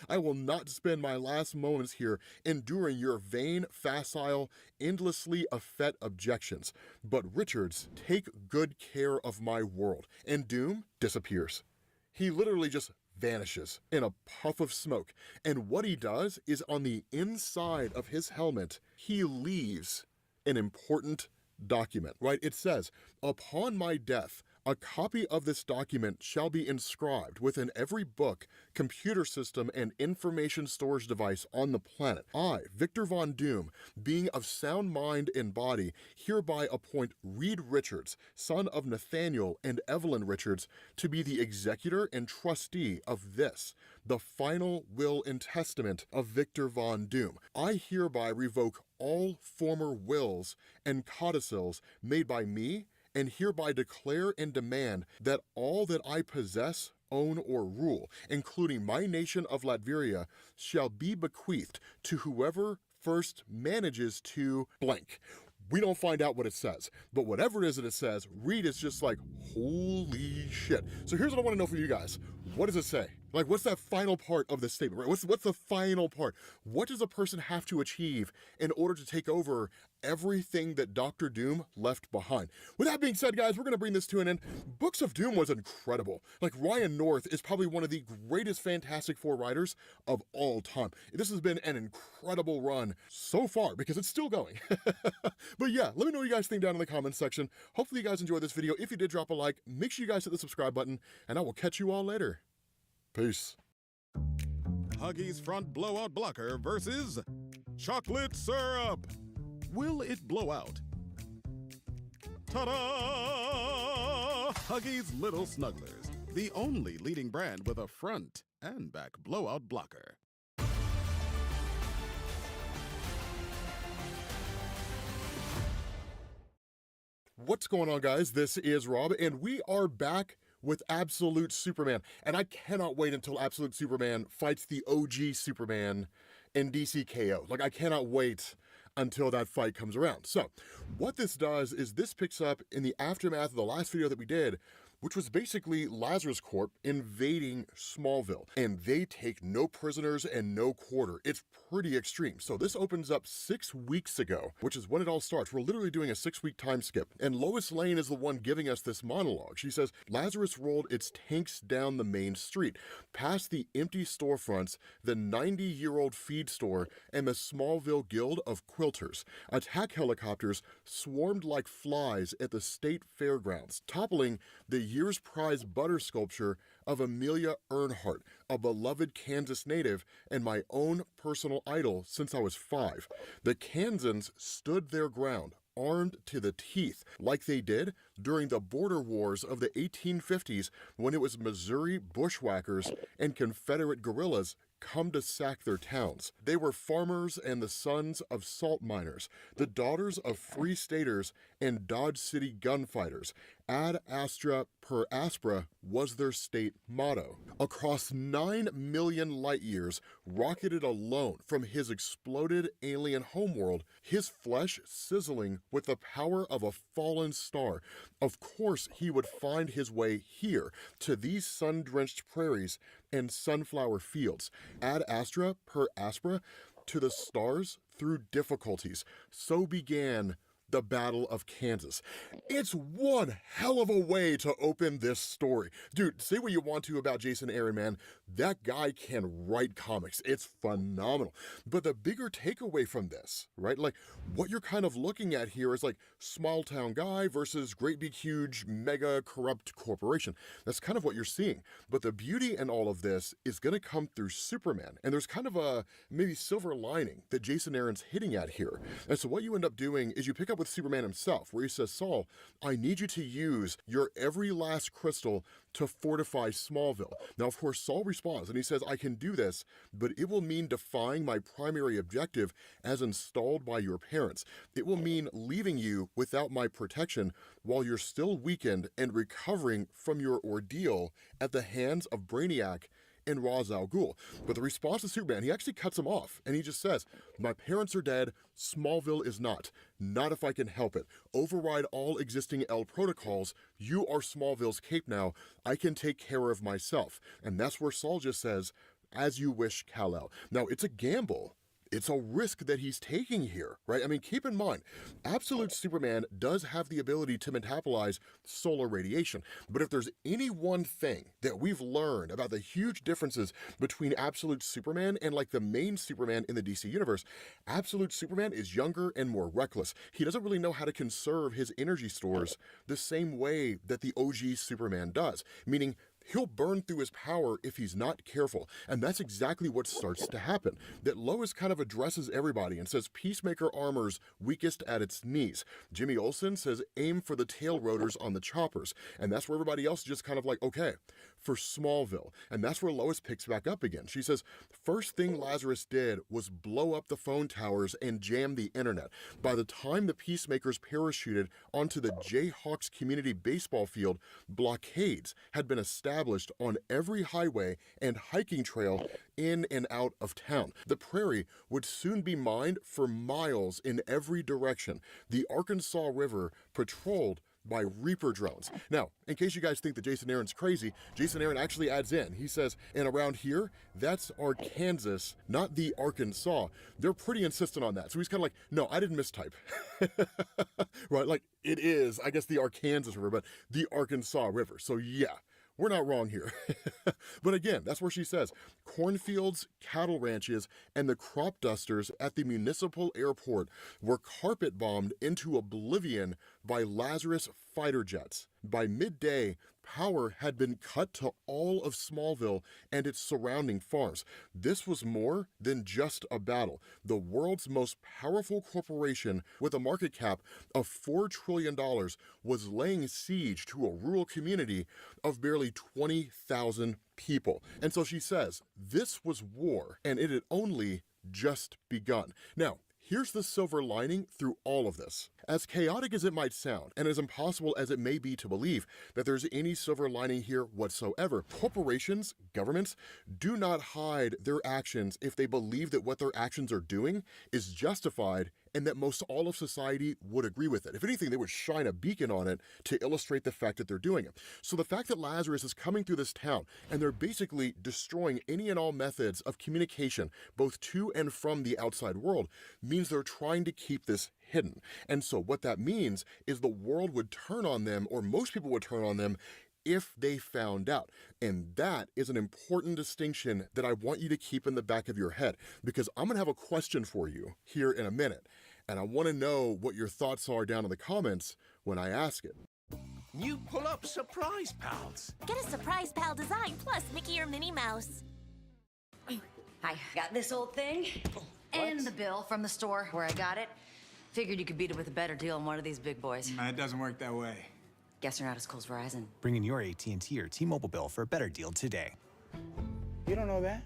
I will not spend my last moments here enduring your vain, facile, endlessly effete objections. But Richards, take good care of my world. And Doom disappears. He literally just vanishes in a puff of smoke. And what he does is on the inside of his helmet, he leaves an important document, right? It says, upon my death, A copy of this document shall be inscribed within every book, computer system, and information storage device on the planet. I, Victor Von Doom, being of sound mind and body, hereby appoint Reed Richards, son of Nathaniel and Evelyn Richards, to be the executor and trustee of this, the final will and testament of Victor Von Doom. I hereby revoke all former wills and codicils made by me, and hereby declare and demand that all that I possess, own, or rule, including my nation of Latveria, shall be bequeathed to whoever first manages to blank. We don't find out what it says, but whatever it is that it says, Reed is just like, holy shit. So here's what I want to know from you guys. What does it say? Like, what's that final part of this statement, right? What's the final part? What does a person have to achieve in order to take over everything that Dr. Doom left behind? With that being said, guys, we're going to bring this to an end. Books of Doom was incredible. Like, Ryan North is probably one of the greatest Fantastic Four writers of all time. This has been an incredible run so far because it's still going. But yeah, let me know what you guys think down in the comments section. Hopefully you guys enjoyed this video. If you did, drop a like. Make sure you guys hit the subscribe button, and I will catch you all later. Peace. Huggies Front Blowout Blocker versus Chocolate Syrup. Will it blow out? Ta-da! Huggies Little Snugglers, the only leading brand with a front and back blowout blocker. What's going on, guys? This is Rob, and we are back with Absolute Superman. And I cannot wait until Absolute Superman fights the OG Superman in DCKO. Like, I cannot wait until that fight comes around. So, what this does is this picks up in the aftermath of the last video that we did, which was basically Lazarus Corp invading Smallville. And they take no prisoners and no quarter. It's pretty extreme. So this opens up 6 weeks ago, which is when it all starts. We're literally doing a 6-week time skip. And Lois Lane is the one giving us this monologue. She says, Lazarus rolled its tanks down the main street, past the empty storefronts, the 90-year-old feed store, and the Smallville Guild of Quilters. Attack helicopters swarmed like flies at the state fairgrounds, toppling the year's prize butter sculpture of Amelia Earnhardt, a beloved Kansas native and my own personal idol since I was 5. The Kansans stood their ground, armed to the teeth, like they did during the border wars of the 1850s when it was Missouri bushwhackers and Confederate guerrillas come to sack their towns. They were farmers and the sons of salt miners, the daughters of free staters and Dodge City gunfighters. Ad astra per aspera was their state motto. Across 9 million light years, rocketed alone from his exploded alien homeworld, his flesh sizzling with the power of a fallen star. Of course, he would find his way here, to these sun-drenched prairies and sunflower fields. Ad astra per aspera, to the stars through difficulties. So began the Battle of Kansas. It's one hell of a way to open this story. Dude, say what you want to about Jason Aaron, man. That guy can write comics. It's phenomenal. But the bigger takeaway from this, right? Like, what you're kind of looking at here is like small town guy versus great big huge mega corrupt corporation. That's kind of what you're seeing. But the beauty in all of this is going to come through Superman. And there's kind of a maybe silver lining that Jason Aaron's hitting at here. And so what you end up doing is you pick up with Superman himself, where he says, Saul, I need you to use your every last crystal to fortify Smallville. Now, of course, Saul responds and he says, I can do this, but it will mean defying my primary objective as installed by your parents. It will mean leaving you without my protection while you're still weakened and recovering from your ordeal at the hands of Brainiac and Ra's al Ghul. But the response to Superman, he actually cuts him off, and he just says, my parents are dead, Smallville is not. Not if I can help it. Override all existing L protocols. You are Smallville's cape now. I can take care of myself. And that's where Saul just says, as you wish, Kal-El. Now, it's a gamble it's a risk that he's taking here, right? I mean, keep in mind, Absolute Superman does have the ability to metabolize solar radiation, but if there's any one thing that we've learned about the huge differences between Absolute Superman and like the main Superman in the DC universe, Absolute Superman is younger and more reckless. He doesn't really know how to conserve his energy stores the same way that the OG Superman does, meaning he'll burn through his power if he's not careful. And that's exactly what starts to happen. That Lois kind of addresses everybody and says Peacemaker armor's weakest at its knees. Jimmy Olsen says aim for the tail rotors on the choppers. And that's where everybody else is just kind of like, okay, for Smallville. And that's where Lois picks back up again. She says, first thing Lazarus did was blow up the phone towers and jam the internet. By the time the Peacemakers parachuted onto the Jayhawks community baseball field, blockades had been established on every highway and hiking trail in and out of town. The prairie would soon be mined for miles in every direction. The Arkansas River patrolled by Reaper drones. Now, in case you guys think that Jason Aaron's crazy, Jason Aaron actually adds in. He says, and around here, that's Arkansas, not the Arkansas. They're pretty insistent on that. So he's kind of like, no, I didn't mistype. Right, like it is, I guess, the Arkansas River, but the Arkansas River. So yeah, we're not wrong here. But again, that's where she says, cornfields, cattle ranches, and the crop dusters at the municipal airport were carpet bombed into oblivion by Lazarus fighter jets. By midday, power had been cut to all of Smallville and its surrounding farms. This was more than just a battle. The world's most powerful corporation with a market cap of $4 trillion was laying siege to a rural community of barely 20,000 people. And so she says, this was war, and it had only just begun. Now, here's the silver lining through all of this. As chaotic as it might sound, and as impossible as it may be to believe that there's any silver lining here whatsoever, corporations, governments, do not hide their actions if they believe that what their actions are doing is justified and that most all of society would agree with it. If anything, they would shine a beacon on it to illustrate the fact that they're doing it. So the fact that Lazarus is coming through this town and they're basically destroying any and all methods of communication, both to and from the outside world, means they're trying to keep this hidden. And so what that means is the world would turn on them, or most people would turn on them, if they found out. And that is an important distinction that I want you to keep in the back of your head, because I'm gonna have a question for you here in a minute. And I wanna know what your thoughts are down in the comments when I ask it. New pull-up surprise pals. Get a surprise pal design plus Mickey or Minnie Mouse. I got this old thing and the bill from the store where I got it. Figured you could beat it with a better deal on one of these big boys. It doesn't work that way. Guess you're not as cool as Verizon. Bring in your AT&T or T-Mobile bill for a better deal today. You don't know that?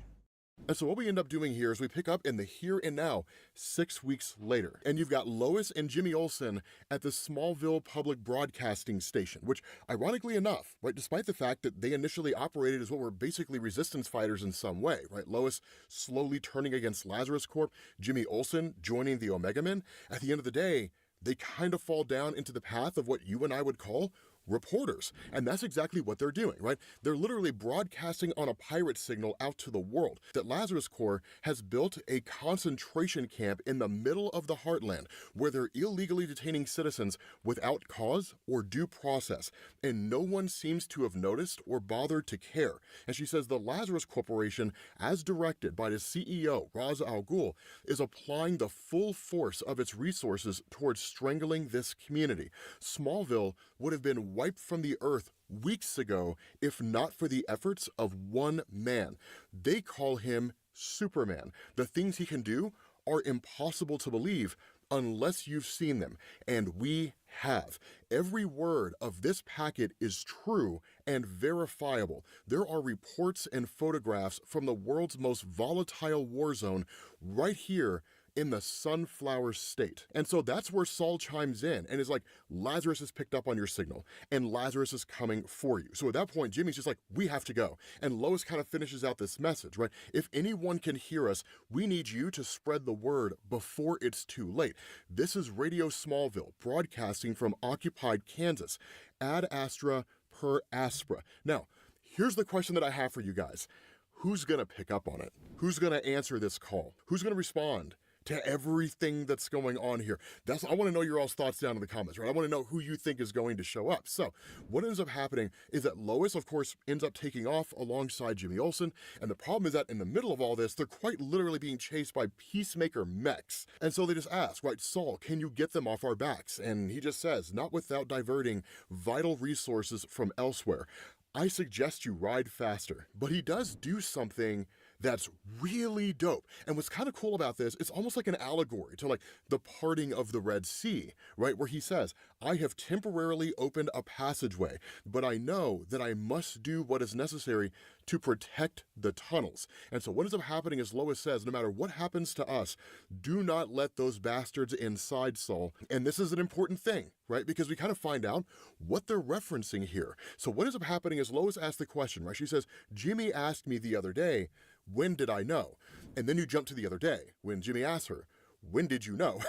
And so what we end up doing here is we pick up in the here and now 6 weeks later. And you've got Lois and Jimmy Olsen at the Smallville Public Broadcasting Station, which ironically enough, right, despite the fact that they initially operated as what were basically resistance fighters in some way, right? Lois slowly turning against Lazarus Corp, Jimmy Olsen joining the Omega Men. At the end of the day, they kind of fall down into the path of what you and I would call reporters. And that's exactly what they're doing, right? They're literally broadcasting on a pirate signal out to the world that Lazarus Corps has built a concentration camp in the middle of the heartland where they're illegally detaining citizens without cause or due process. And no one seems to have noticed or bothered to care. And she says the Lazarus Corporation, as directed by the CEO, Ra's al Ghul, is applying the full force of its resources towards strangling this community. Smallville would have been wiped from the earth weeks ago if not for the efforts of one man. They call him Superman. The things he can do are impossible to believe unless you've seen them, and we have. Every word of this packet is true and verifiable. There are reports and photographs from the world's most volatile war zone right here in the Sunflower State. And so that's where Saul chimes in and is like, Lazarus has picked up on your signal and Lazarus is coming for you. So at that point, Jimmy's just like, we have to go. And Lois kind of finishes out this message, right? If anyone can hear us, we need you to spread the word before it's too late. This is Radio Smallville, broadcasting from occupied Kansas. Ad astra per aspera. Now, here's the question that I have for you guys. who's gonna pick up on it? Who's gonna answer this call? Who's gonna respond to everything that's going on here? I want to know your all's thoughts down in the comments, right? I want to know who you think is going to show up. So what ends up happening is that Lois, of course, ends up taking off alongside Jimmy Olsen. And the problem is that in the middle of all this, they're quite literally being chased by Peacemaker mechs. And so they just ask, right, Saul, can you get them off our backs? And he just says, not without diverting vital resources from elsewhere. I suggest you ride faster. But he does do something that's really dope. And what's kind of cool about this, it's almost like an allegory to like the parting of the Red Sea, right? Where he says, I have temporarily opened a passageway, but I know that I must do what is necessary to protect the tunnels. And so what ends up happening is Lois says, no matter what happens to us, do not let those bastards inside, Saul. And this is an important thing, right? Because we kind of find out what they're referencing here. So what ends up happening is Lois asks the question, right? She says, Jimmy asked me the other day, when did I know? And then you jump to the other day when Jimmy asks her, when did you know?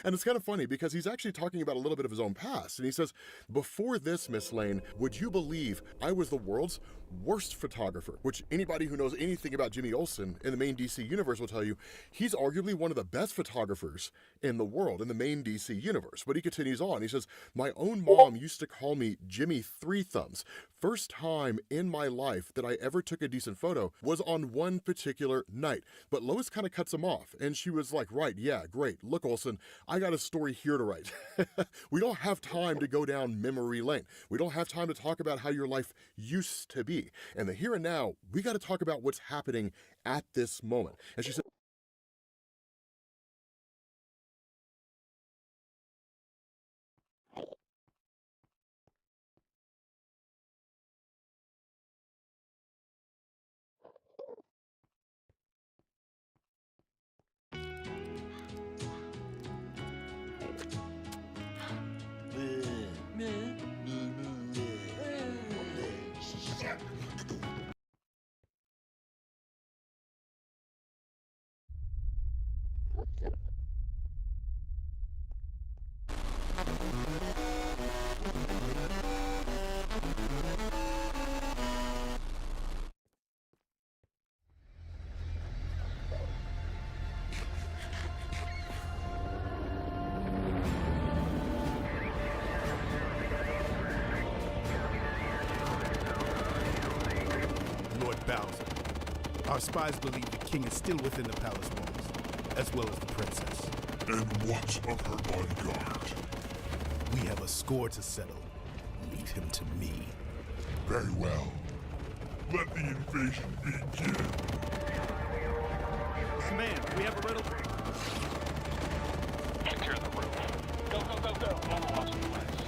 And it's kind of funny because he's actually talking about a little bit of his own past. And he says, before this, Miss Lane, would you believe I was the world's worst photographer? Which anybody who knows anything about Jimmy Olsen in the main DC universe will tell you, he's arguably one of the best photographers in the world, in the main DC universe. But he continues on. He says, my own mom used to call me Jimmy Three Thumbs. First time in my life that I ever took a decent photo was on one particular night. But Lois kind of cuts him off. And she was like, right, yeah, great. Look, Olsen, I got a story here to write. We don't have time to go down memory lane. We don't have time to talk about how your life used to be. And the here and now, we got to talk about what's happening at this moment. And she said, Our spies believe the king is still within the palace walls, as well as the princess. And what of her bodyguard? We have a score to settle. Leave him to me. Very well. Let the invasion begin. Command, we have a riddle. Secure the roof. Go, go, go, go. Don't watch the place.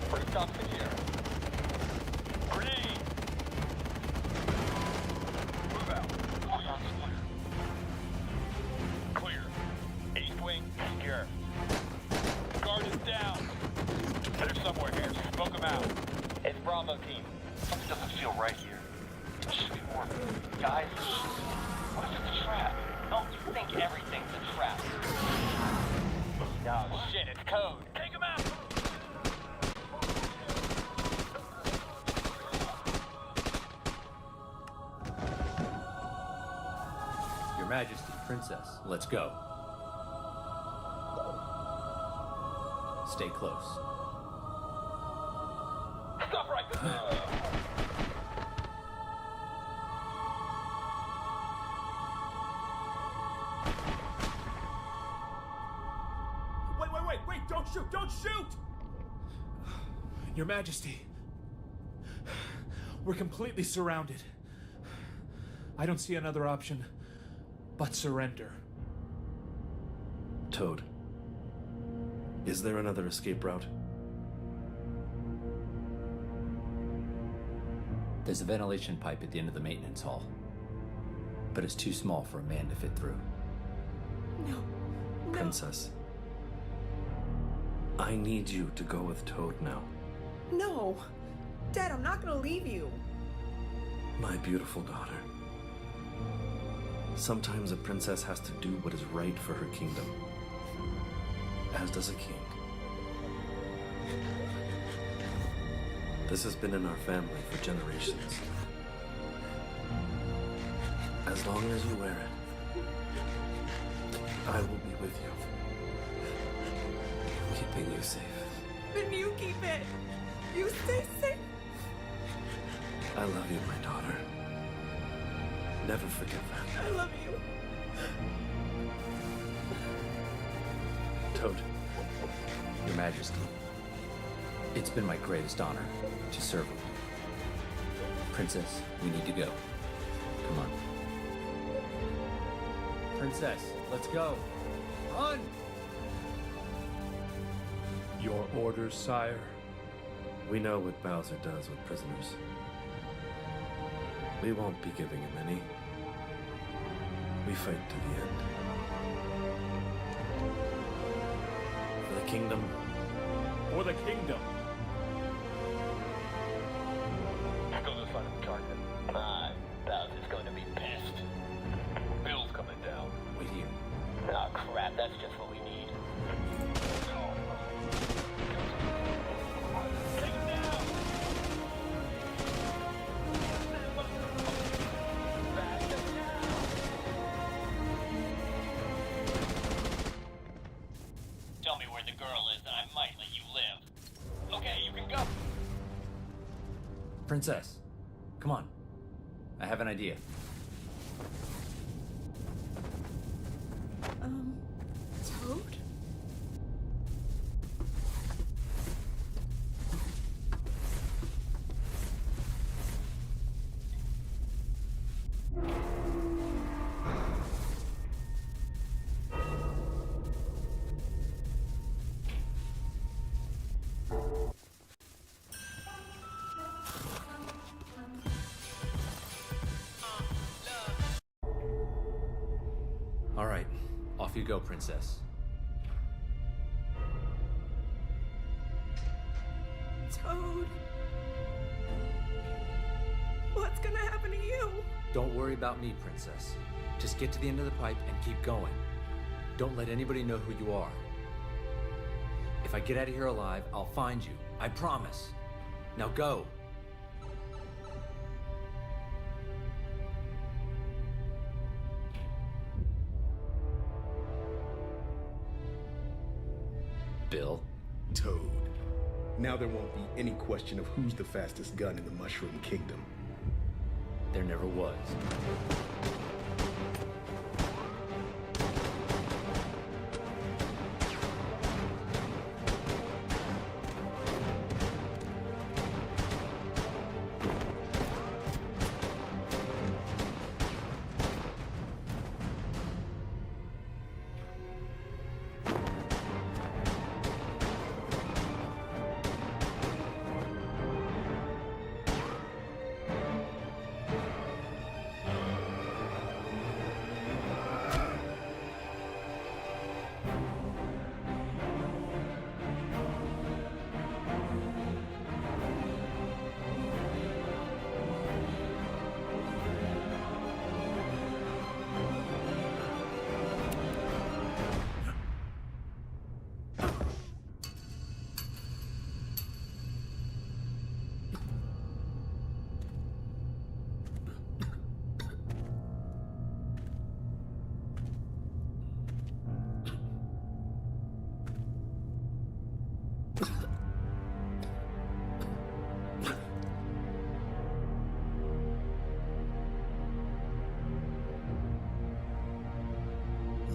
First off the here. Grenade! Move out. Clear. East wing, secure. Guard is down. They're somewhere here. Smoke them out. It's Bravo team. Something doesn't feel right here. There should be more. Guys, what if it's a trap? Don't you think everything's a trap? Oh shit, it's code. Take him out! Your Majesty, Princess, let's go. Stay close. Stop right there! Wait, don't shoot, don't shoot! Your Majesty, we're completely surrounded. I don't see another option but surrender. Toad, is there another escape route? There's a ventilation pipe at the end of the maintenance hall, but it's too small for a man to fit through. No. Princess, I need you to go with Toad now. No. Dad, I'm not gonna leave you. My beautiful daughter. Sometimes a princess has to do what is right for her kingdom, as does a king. This has been in our family for generations. As long as you wear it, I will be with you, keeping you safe. Then you keep it. You stay safe. I love you, my daughter. Never forget that. I love you. Toad. Your Majesty, it's been my greatest honor to serve you. Princess, we need to go. Come on. Princess, let's go. Run! Your orders, sire. We know what Bowser does with prisoners. We won't be giving him any. We fight to the end. For the kingdom. For the kingdom. Go to the side of the target. Bowser's going to be pissed. Bill's coming down. Wait here. Oh, crap, that's just what we need. Take him down! Tell me where the girl is and I might let you live. Okay, you can go. Princess, come on. I have an idea. Toad? All right, off you go, Princess. Toad. What's gonna happen to you? Don't worry about me, Princess. Just get to the end of the pipe and keep going. Don't let anybody know who you are. If I get out of here alive, I'll find you. I promise. Now go. Bill? Toad. Now there won't be any question of who's the fastest gun in the Mushroom Kingdom. There never was.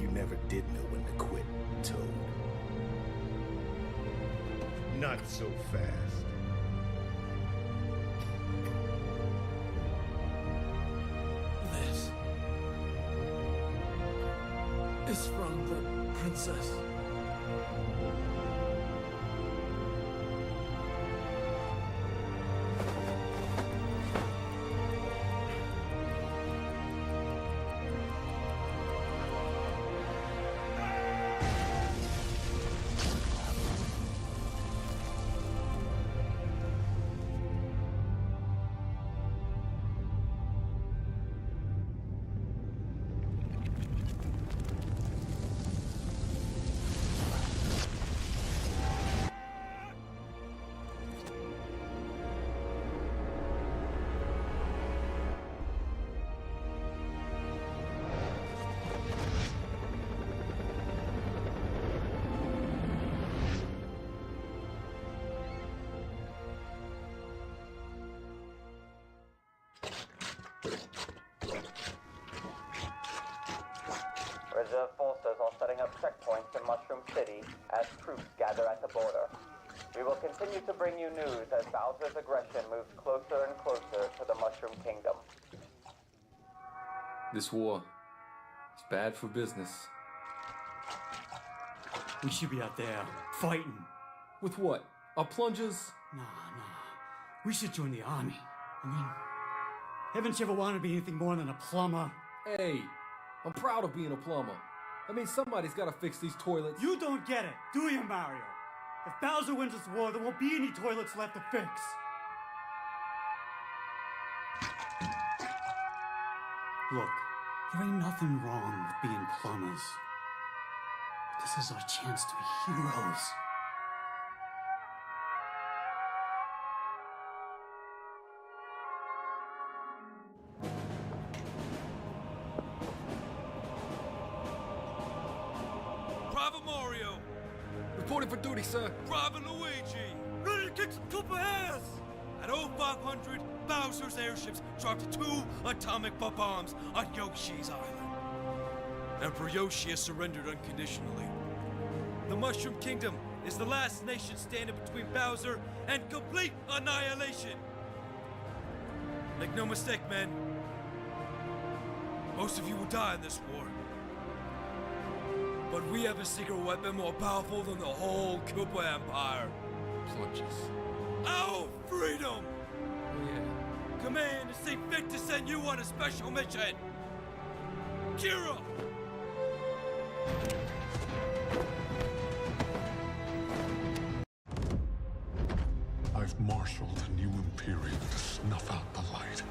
You never did know when to quit, Toad. Not so fast. This is from the princess. forces are setting up checkpoints in Mushroom City as troops gather at the border. We will continue to bring you news as Bowser's aggression moves closer and closer to the Mushroom Kingdom. This war is bad for business. We should be out there, fighting. With what? Our plungers? Nah. We should join the army. I mean, haven't you ever wanted to be anything more than a plumber? Hey, I'm proud of being a plumber. I mean, somebody's got to fix these toilets. You don't get it, do you, Mario? If Bowser wins this war, there won't be any toilets left to fix. Look, there ain't nothing wrong with being plumbers. This is our chance to be heroes. Private Mario! Reporting for duty, sir. Private Luigi! Ready to kick some Koopa ass! At 0500, Bowser's airships dropped 2 atomic bombs on Yoshi's island. Emperor Yoshi has surrendered unconditionally. The Mushroom Kingdom is the last nation standing between Bowser and complete annihilation. Make no mistake, men. Most of you will die in this war. But we have a secret weapon more powerful than the whole Koopa Empire. Plunges. Our freedom! Oh, yeah. Command has seen fit to send you on a special mission. Kira! I've marshaled a new Imperium to snuff out the light.